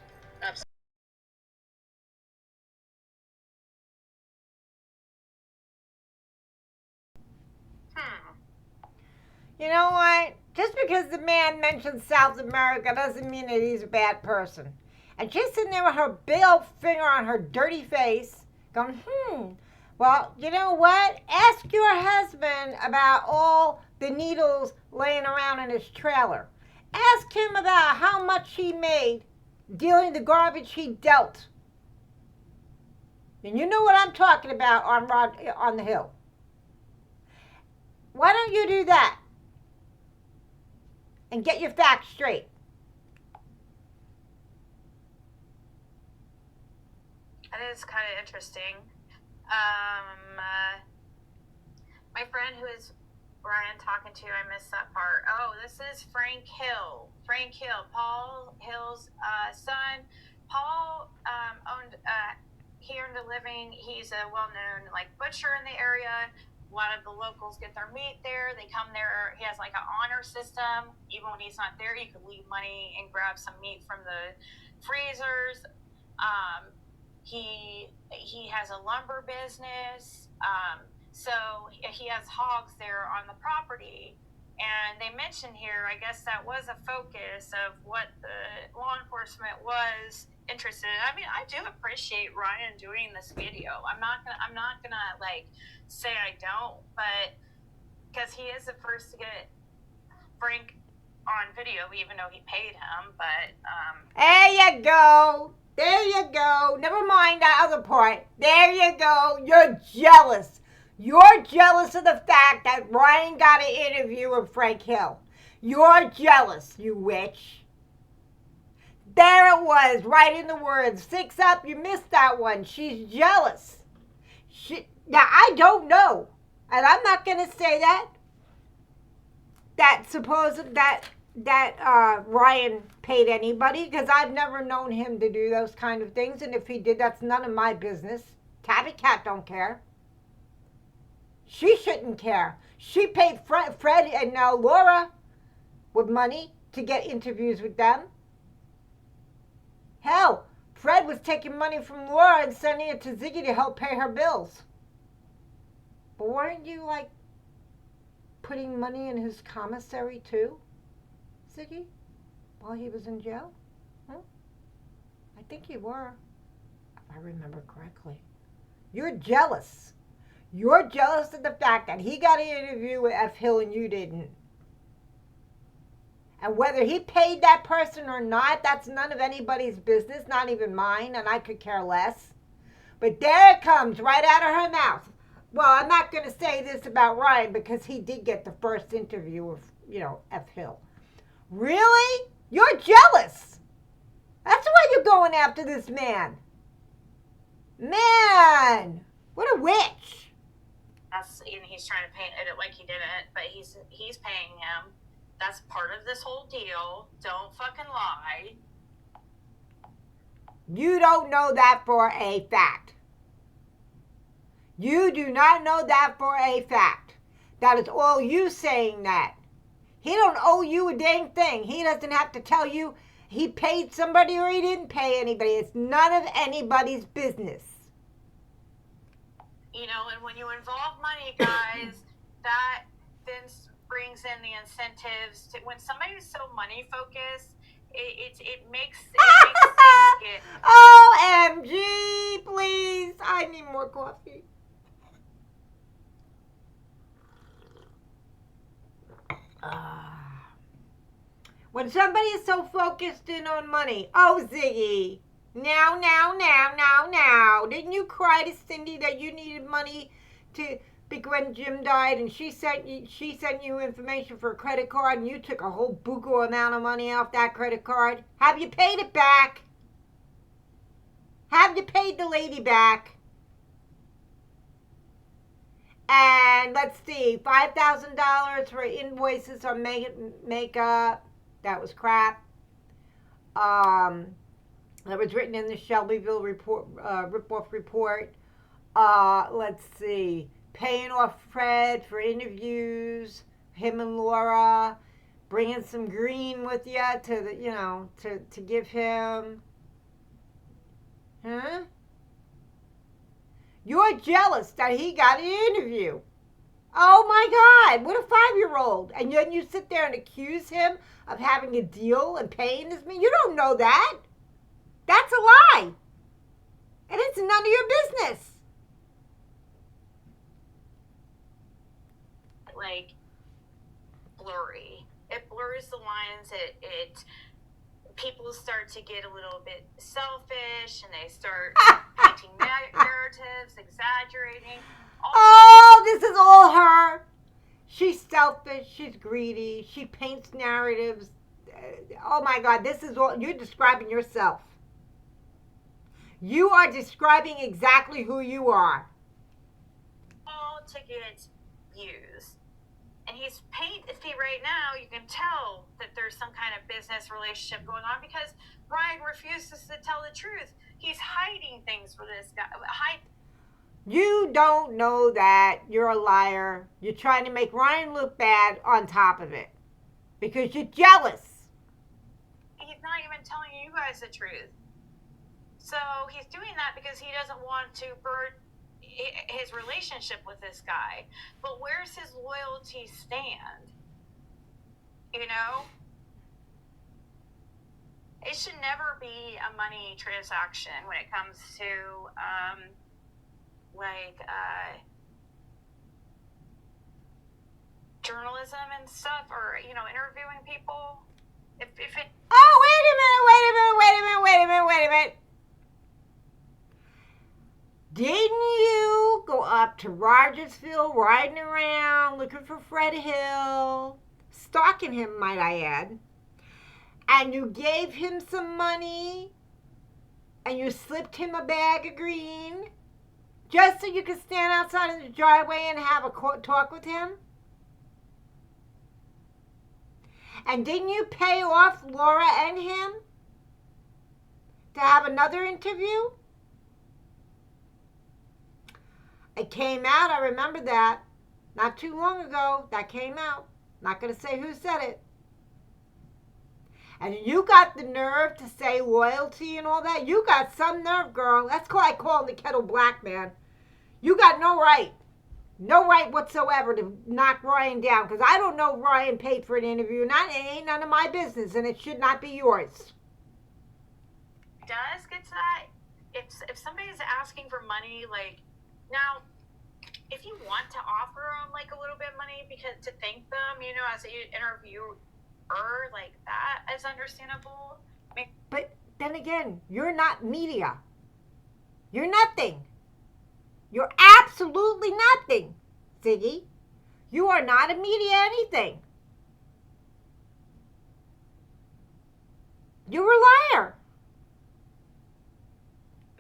You know what? Just because the man mentioned South America doesn't mean that he's a bad person. And she's sitting there with her big old finger on her dirty face, going, Well, you know what? Ask your husband about all the needles laying around in his trailer. Ask him about how much he made dealing the garbage he dealt. And you know what I'm talking about on the hill. Why don't you do that and get your facts straight? That is kind of interesting. My friend who is Ryan talking to, I missed that part. Oh, this is Frank Hill. Frank Hill, Paul Hill's son. Paul he earned a living. He's a well-known butcher in the area. A lot of the locals get their meat there. They come there. He has an honor system. Even when he's not there, you could leave money and grab some meat from the freezers. He has a lumber business. So he has hogs there on the property. And they mentioned here, I guess that was a focus of what the law enforcement was interested in. I mean, I do appreciate Ryan doing this video. I'm not gonna say I don't, but because he is the first to get Frank on video, even though he paid him. But there you go. There you go. Never mind that other part. There you go. You're jealous. You're jealous of the fact that Ryan got an interview with Frank Hill. You're jealous, you witch. There it was, right in the words. 6 up, you missed that one. She's jealous. Now, I don't know, and I'm not going to say that Ryan paid anybody, because I've never known him to do those kind of things, and if he did, that's none of my business. Tabby Cat don't care. She shouldn't care. She paid Fred and now Laura with money to get interviews with them. Hell, Fred was taking money from Laura and sending it to Ziggy to help pay her bills. But weren't you putting money in his commissary too, Ziggy, while he was in jail? Huh? I think you were, if I remember correctly. You're jealous. You're jealous of the fact that he got an interview with F. Hill and you didn't. And whether he paid that person or not, that's none of anybody's business, not even mine, and I could care less. But there it comes, right out of her mouth. Well, I'm not going to say this about Ryan because he did get the first interview with, F. Hill. Really? You're jealous. That's why you're going after this man. Man, what a witch. And he's trying to paint it like he didn't, but he's paying him. That's part of this whole deal. Don't fucking lie. You don't know that for a fact. You do not know that for a fact. That is all you saying that. He don't owe you a dang thing. He doesn't have to tell you he paid somebody or he didn't pay anybody. It's none of anybody's business. And when you involve money, guys, that then brings in the incentives. When somebody's so money focused, it makes things get... OMG, please. I need more coffee. When somebody is so focused in on money, oh, Ziggy, now. Didn't you cry to Cindy that you needed money when Jim died and she sent you information for a credit card and you took a whole buku amount of money off that credit card? Have you paid it back? Have you paid the lady back? And let's see, $5,000 for invoices on makeup. That was crap. That was written in the Shelbyville report, rip-off report. Let's see, paying off Fred for interviews, him and Laura, bringing some green with you to give him. Huh? You're jealous that he got an interview. Oh my God, what a 5-year-old. And then you sit there and accuse him of having a deal and paying this man. You don't know that. That's a lie. And it's none of your business. like blurry. It blurs the lines. It people start to get a little bit selfish, and they start painting narratives, exaggerating. Oh, this is all her. She's selfish. She's greedy. She paints narratives. Oh my God, this is all you're describing yourself. You are describing exactly who you are. All to get views. And he's see right now, you can tell that there's some kind of business relationship going on because Ryan refuses to tell the truth. He's hiding things for this guy. You don't know that. You're a liar. You're trying to make Ryan look bad on top of it because you're jealous. He's not even telling you guys the truth. So he's doing that because he doesn't want to burn his relationship with this guy. But where's his loyalty stand? You know? It should never be a money transaction when it comes to journalism and stuff, or interviewing people. If it Oh, wait a minute. Didn't you go up to Rogersville riding around looking for Fred Hill, stalking him, might I add, and you gave him some money and you slipped him a bag of green just so you could stand outside in the driveway and have a talk with him? And didn't you pay off Laura and him to have another interview? It came out, I remember that. Not too long ago, that came out. Not going to say who said it. And you got the nerve to say loyalty and all that? You got some nerve, girl. That's why I call the kettle black, man. You got no right. No right whatsoever to knock Ryan down. Because I don't know if Ryan paid for an interview. It ain't none of my business. And it should not be yours. Does get to that. If somebody's asking for money, like, now, if you want to offer them like a little bit of money because to thank them, as an interviewer, like that is understandable. But then again, you're not media. You're nothing. You're absolutely nothing, Ziggy. You are not a media anything. You're a liar.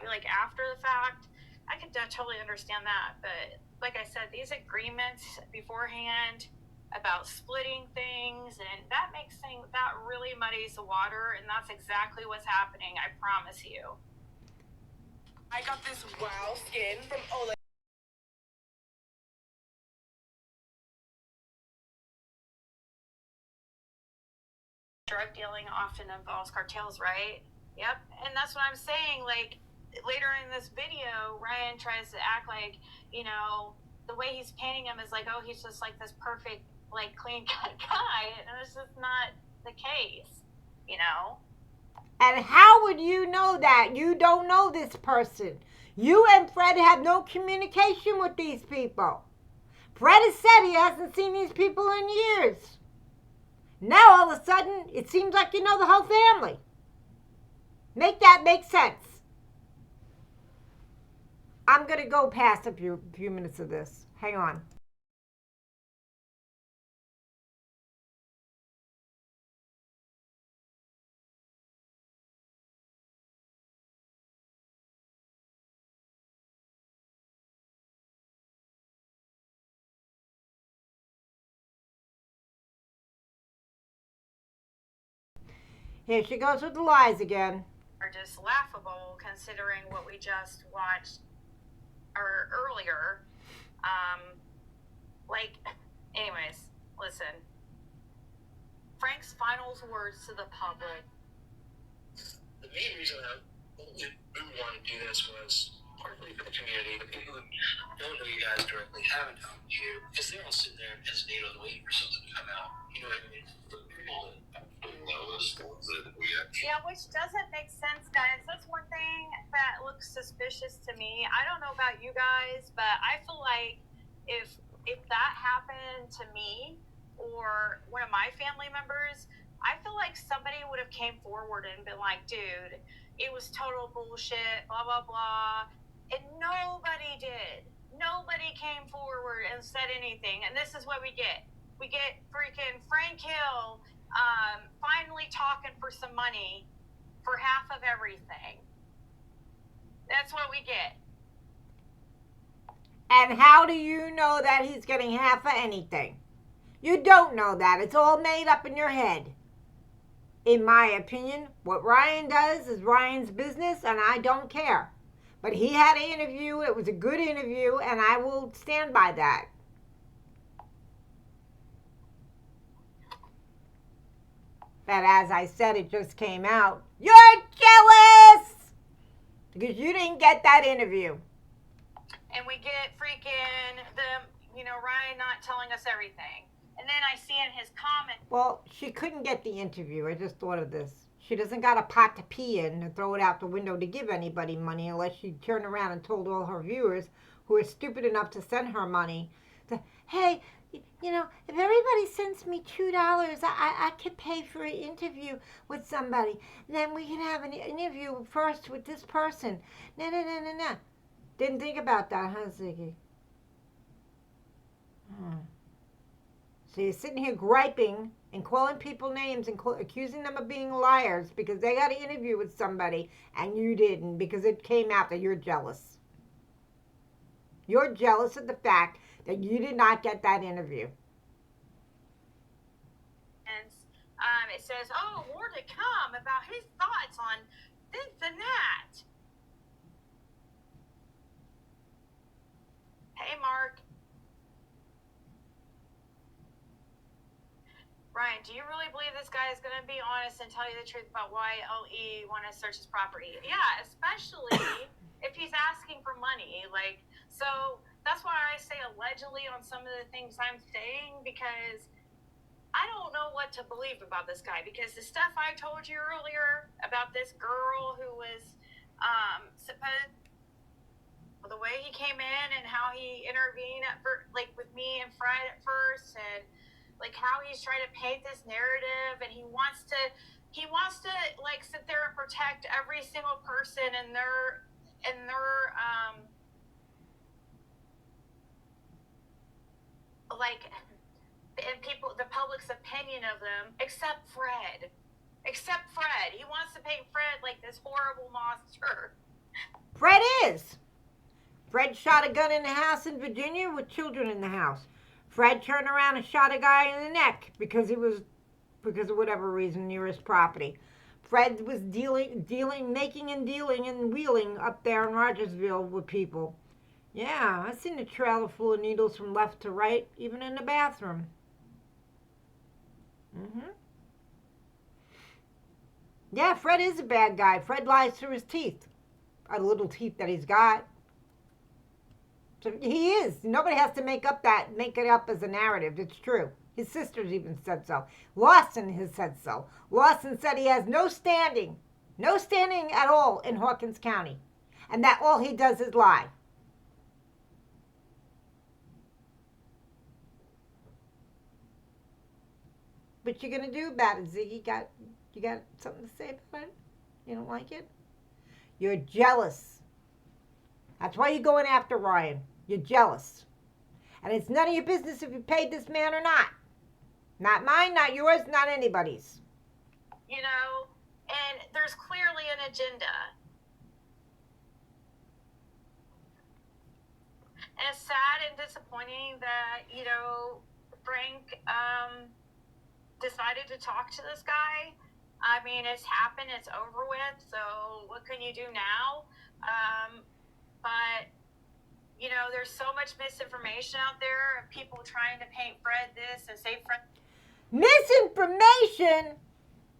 Like after the fact, I could totally understand that. But like I said, these agreements beforehand about splitting things, and that really muddies the water, and that's exactly what's happening, I promise you. I got this wow skin from Olay. Drug dealing often involves cartels, right? Yep. And that's what I'm saying. Like, later in this video, Ryan tries to act like, the way he's painting him is like, oh, he's just like this perfect, like, clean cut guy. And it's just not the case, And how would you know that? You don't know this person. You and Fred have no communication with these people. Fred has said he hasn't seen these people in years. Now all of a sudden, it seems like you know the whole family. Make that make sense. I'm going to go past a few minutes of this. Hang on. Here she goes with the lies again. Are just laughable considering what we just watched earlier. Anyways, listen. Frank's final words to the public. The main reason I wanted to do this was partly for the community, the people who don't know you guys directly, haven't talked to you, because they're all sitting there as needles waiting for something to come out. You know what I mean? The people that know us, the ones that we actually. Yeah, which doesn't make sense, guys. That's one thing that looks suspicious to me. I don't know about you guys, but I feel like if if that happened to me or one of my family members, I feel like somebody would have came forward and been like, dude, it was total bullshit, blah, blah, blah. And nobody did. Nobody came forward and said anything. And this is what we get. We get freaking Frank Hill finally talking for some money for half of everything. That's what we get. And how do you know that he's getting half of anything? You don't know that. It's all made up in your head. In my opinion, what Ryan does is Ryan's business, and I don't care. But he had an interview. It was a good interview, and I will stand by that. But as I said, it just came out. You're jealous! Because you didn't get that interview. And we get freaking Ryan not telling us everything. And then I see in his comment. Well, she couldn't get the interview. I just thought of this. She doesn't got a pot to pee in and throw it out the window to give anybody money unless she turned around and told all her viewers who are stupid enough to send her money that, hey, if everybody sends me $2, I could pay for an interview with somebody. Then we can have an interview first with this person. No. Didn't think about that, huh, Ziggy? So you're sitting here griping and calling people names and accusing them of being liars because they got an interview with somebody and you didn't because it came out that you're jealous. You're jealous of the fact that you did not get that interview. And it says, oh, more to come about his thoughts on this and that. Hey, Mark. Ryan, do you really believe this guy is going to be honest and tell you the truth about why LE wanted to search his property? Yeah, especially if he's asking for money. So that's why I say allegedly on some of the things I'm saying, because I don't know what to believe about this guy, because the stuff I told you earlier about this girl who was supposed, the way he came in and how he intervened with me and Fred at first, and how he's trying to paint this narrative, and he wants to sit there and protect every single person and their and people, the public's opinion of them, except Fred. He wants to paint Fred like this horrible monster. Fred is. Fred shot a gun in the house in Virginia with children in the house. Fred turned around and shot a guy in the neck because of whatever reason, near his property. Fred was making and dealing and wheeling up there in Rogersville with people. Yeah, I've seen a trailer full of needles from left to right, even in the bathroom. Yeah, Fred is a bad guy. Fred lies through his teeth. A little teeth that he's got. So he is. Nobody has to make it up as a narrative. It's true. His sisters even said so. Lawson has said so. Lawson said he has no standing at all in Hawkins County, and that all he does is lie. What you gonna do about it, Ziggy? You got something to say about it? You don't like it? You're jealous. That's why you're going after Ryan. You're jealous. And it's none of your business if you paid this man or not. Not mine, not yours, not anybody's. And there's clearly an agenda. And it's sad and disappointing that, Frank decided to talk to this guy. I mean, it's happened, it's over with, so what can you do now? But there's so much misinformation out there of people trying to paint Fred this and say Fred. Misinformation?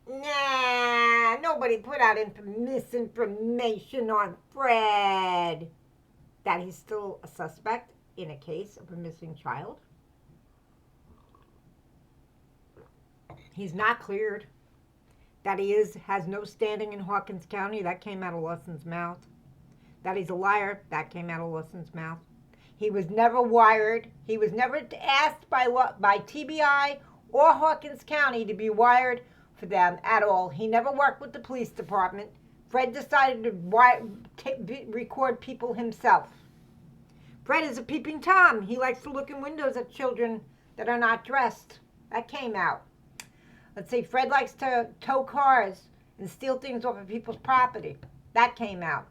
Nah, nobody put out misinformation on Fred. That he's still a suspect in a case of a missing child. He's not cleared. That he has no standing in Hawkins County. That came out of Lawson's mouth. That he's a liar. That came out of Lawson's mouth. He was never wired. He was never asked by TBI or Hawkins County to be wired for them at all. He never worked with the police department. Fred decided to record people himself. Fred is a peeping Tom. He likes to look in windows at children that are not dressed. That came out. Let's see, Fred likes to tow cars and steal things off of people's property. That came out.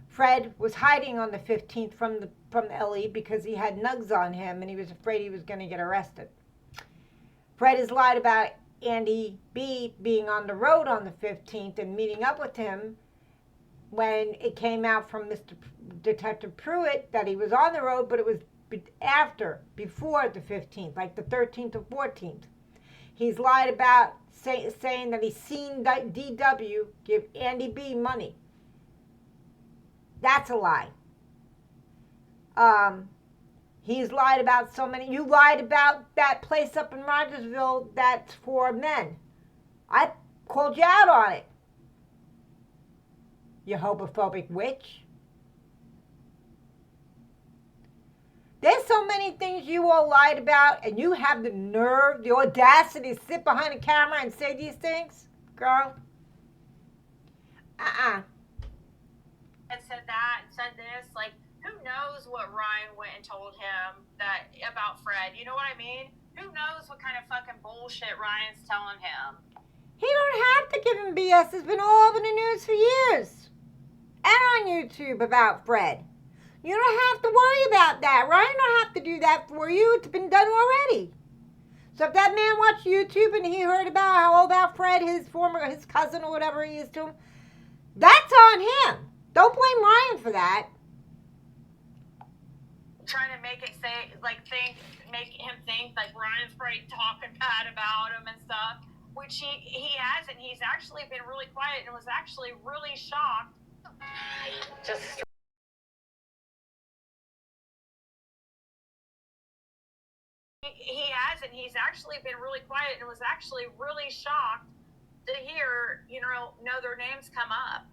Fred was hiding on the 15th from Ellie because he had nugs on him and he was afraid he was going to get arrested. Fred has lied about Andy B being on the road on the 15th and meeting up with him when it came out from Mr. Detective Pruitt that he was on the road, but it was before the 15th, like the 13th or 14th. He's lied about saying that he's seen DW give Andy B money. That's a lie. He's lied about so many. You lied about that place up in Rogersville that's for men. I called you out on it. You homophobic witch. There's so many things you all lied about, and you have the nerve, the audacity to sit behind a camera and say these things? Girl. And said that and said this. Like, who knows what Ryan went and told him that about Fred? You know what I mean? Who knows what kind of fucking bullshit Ryan's telling him? He don't have to give him BS. It's been all over the news for years. And on YouTube about Fred. You don't have to worry about that. Ryan don't have to do that for you. It's been done already. So if that man watched YouTube and he heard about Fred, his cousin or whatever he is to him, that's on him. Don't blame Ryan for that. Trying to make him think like Ryan's right talking bad about him and stuff, which he hasn't. He's actually been really quiet and was actually really shocked. He hasn't. He's actually been really quiet and was actually really shocked to hear, know their names come up.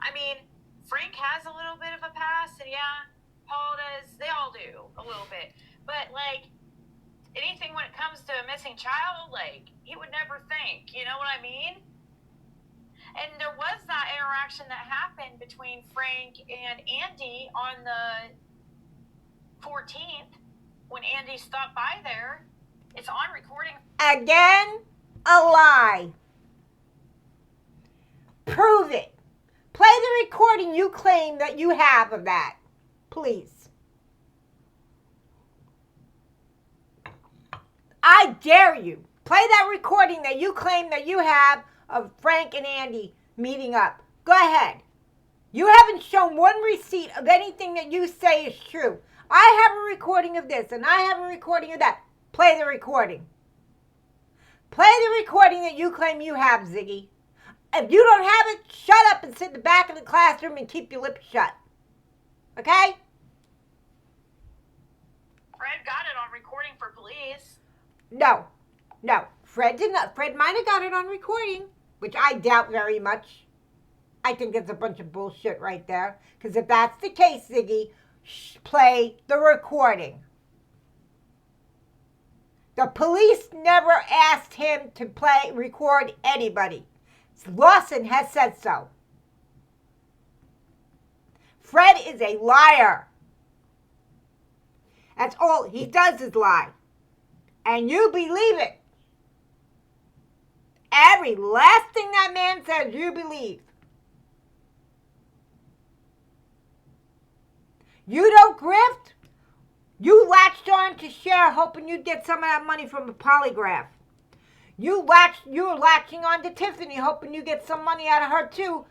I mean, Frank has a little bit of a past, and yeah, Paul does. They all do a little bit. But, like, anything when it comes to a missing child, like, he would never think. You know what I mean? And there was that interaction that happened between Frank and Andy on the 14th when Andy stopped by there. It's on recording. Again, a lie. Prove it. Play the recording you claim that you have of that. Please. I dare you. Play that recording that you claim that you have of Frank and Andy meeting up. Go ahead. You haven't shown one receipt of anything that you say is true. I have a recording of this and I have a recording of that. Play the recording. Play the recording that you claim you have, Ziggy. If you don't have it, shut up and sit in the back of the classroom and keep your lips shut. Okay? Fred got it on recording for police. No. Fred did not. Fred might have got it on recording, which I doubt very much. I think it's a bunch of bullshit right there. Because if that's the case, Ziggy, play the recording. The police never asked him to record anybody. Lawson has said so. Fred is a liar. That's all he does is lie. And you believe it. Every last thing that man says, you believe. You don't grift. You latched on to Cher hoping you'd get some of that money from a polygraph. You were latching on to Tiffany hoping you get some money out of her too,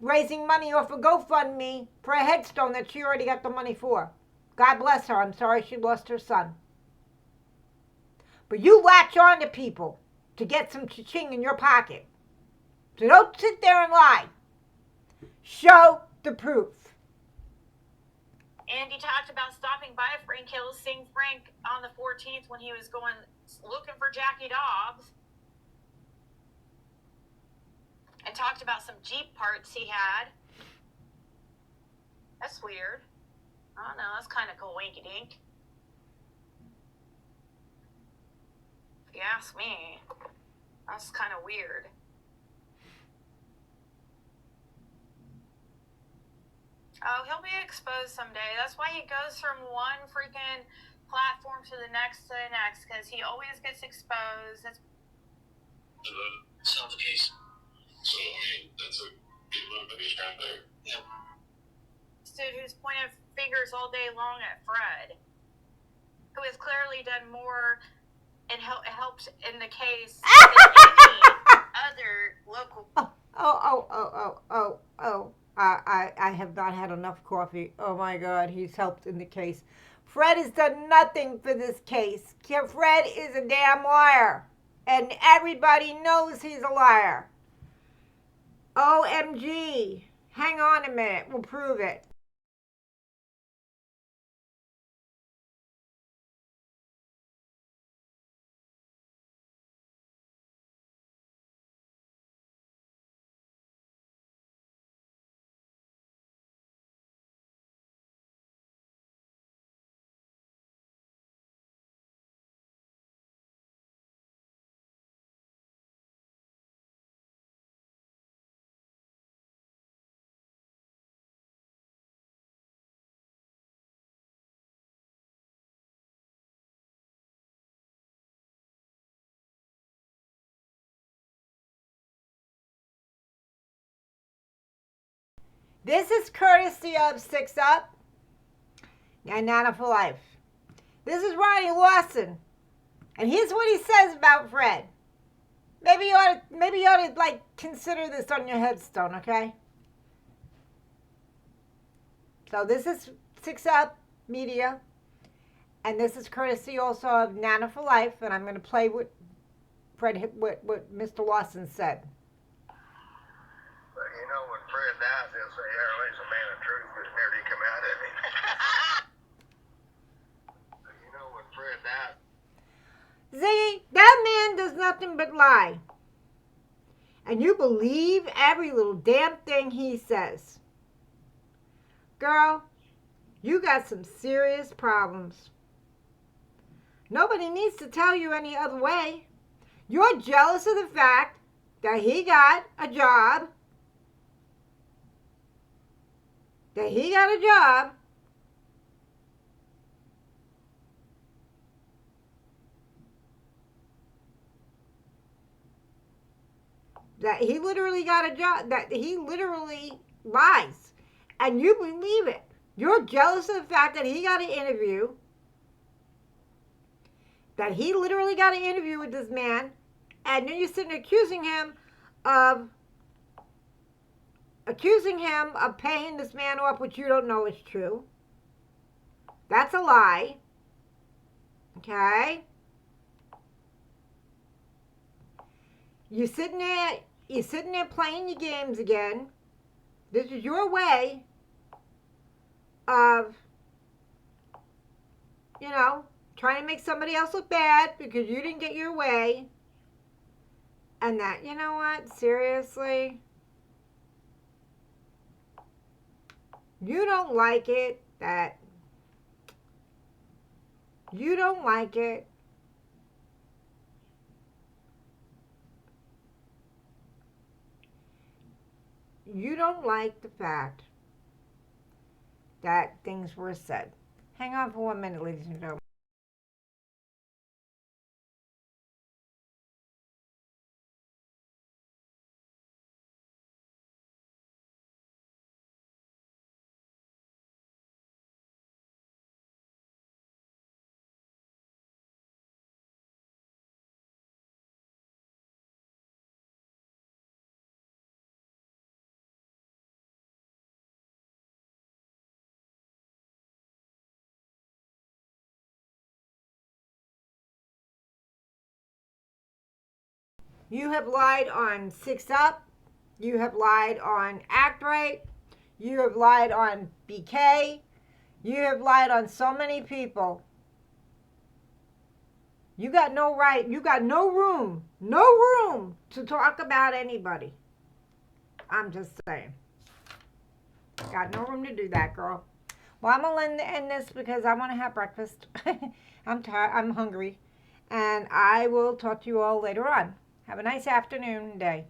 raising money off a GoFundMe for a headstone that she already got the money for. God bless her. I'm sorry she lost her son. But you latch on to people to get some cha-ching in your pocket. So don't sit there and lie. Show the proof. Andy talked about stopping by Frank Hill, seeing Frank on the 14th when he was going looking for Jackie Dobbs. And talked about some Jeep parts he had. That's weird. I don't know. That's kind of coinky dink. If you ask me, that's kind of weird. Oh, he'll be exposed someday. That's why he goes from one freaking platform to the next, because he always gets exposed. That's not the case. So, I mean, that's a good motivation right there. Yep. Dude who's pointing fingers all day long at Fred, who has clearly done more and helped in the case than any other local. I have not had enough coffee. Oh my God, he's helped in the case. Fred has done nothing for this case. Fred is a damn liar. And everybody knows he's a liar. OMG. Hang on a minute. We'll prove it. This is courtesy of Six Up and Nana for Life. This is Ronnie Lawson. And here's what he says about Fred. Maybe you ought to like consider this on your headstone, okay? So this is Six Up Media. And this is courtesy also of Nana for Life. And I'm going to play what Mr. Lawson said. But you know, when Fred dies, they'll say, Harley's a man of truth, but it never did come out of him. But you know, when Fred dies. Ziggy, that man does nothing but lie. And you believe every little damn thing he says. Girl, you got some serious problems. Nobody needs to tell you any other way. You're jealous of the fact that he got a job. That he got a job. That he literally got a job. That he literally lies. And you believe it. You're jealous of the fact that he got an interview. That he literally got an interview with this man. And then you're sitting accusing him of paying this man off, which you don't know is true. That's a lie. Okay? You're sitting there playing your games again. This is your way of, trying to make somebody else look bad because you didn't get your way. And that, you know what? Seriously? You don't like it that you don't like it. You don't like the fact that things were said. Hang on for 1 minute, ladies and gentlemen. You have lied on Six Up. You have lied on Act Right. You have lied on BK. You have lied on so many people. You got no right. You got no room to talk about anybody. I'm just saying. Got no room to do that, girl. Well, I'm gonna end this because I want to have breakfast. I'm tired. I'm hungry, and I will talk to you all later on. Have a nice afternoon, day.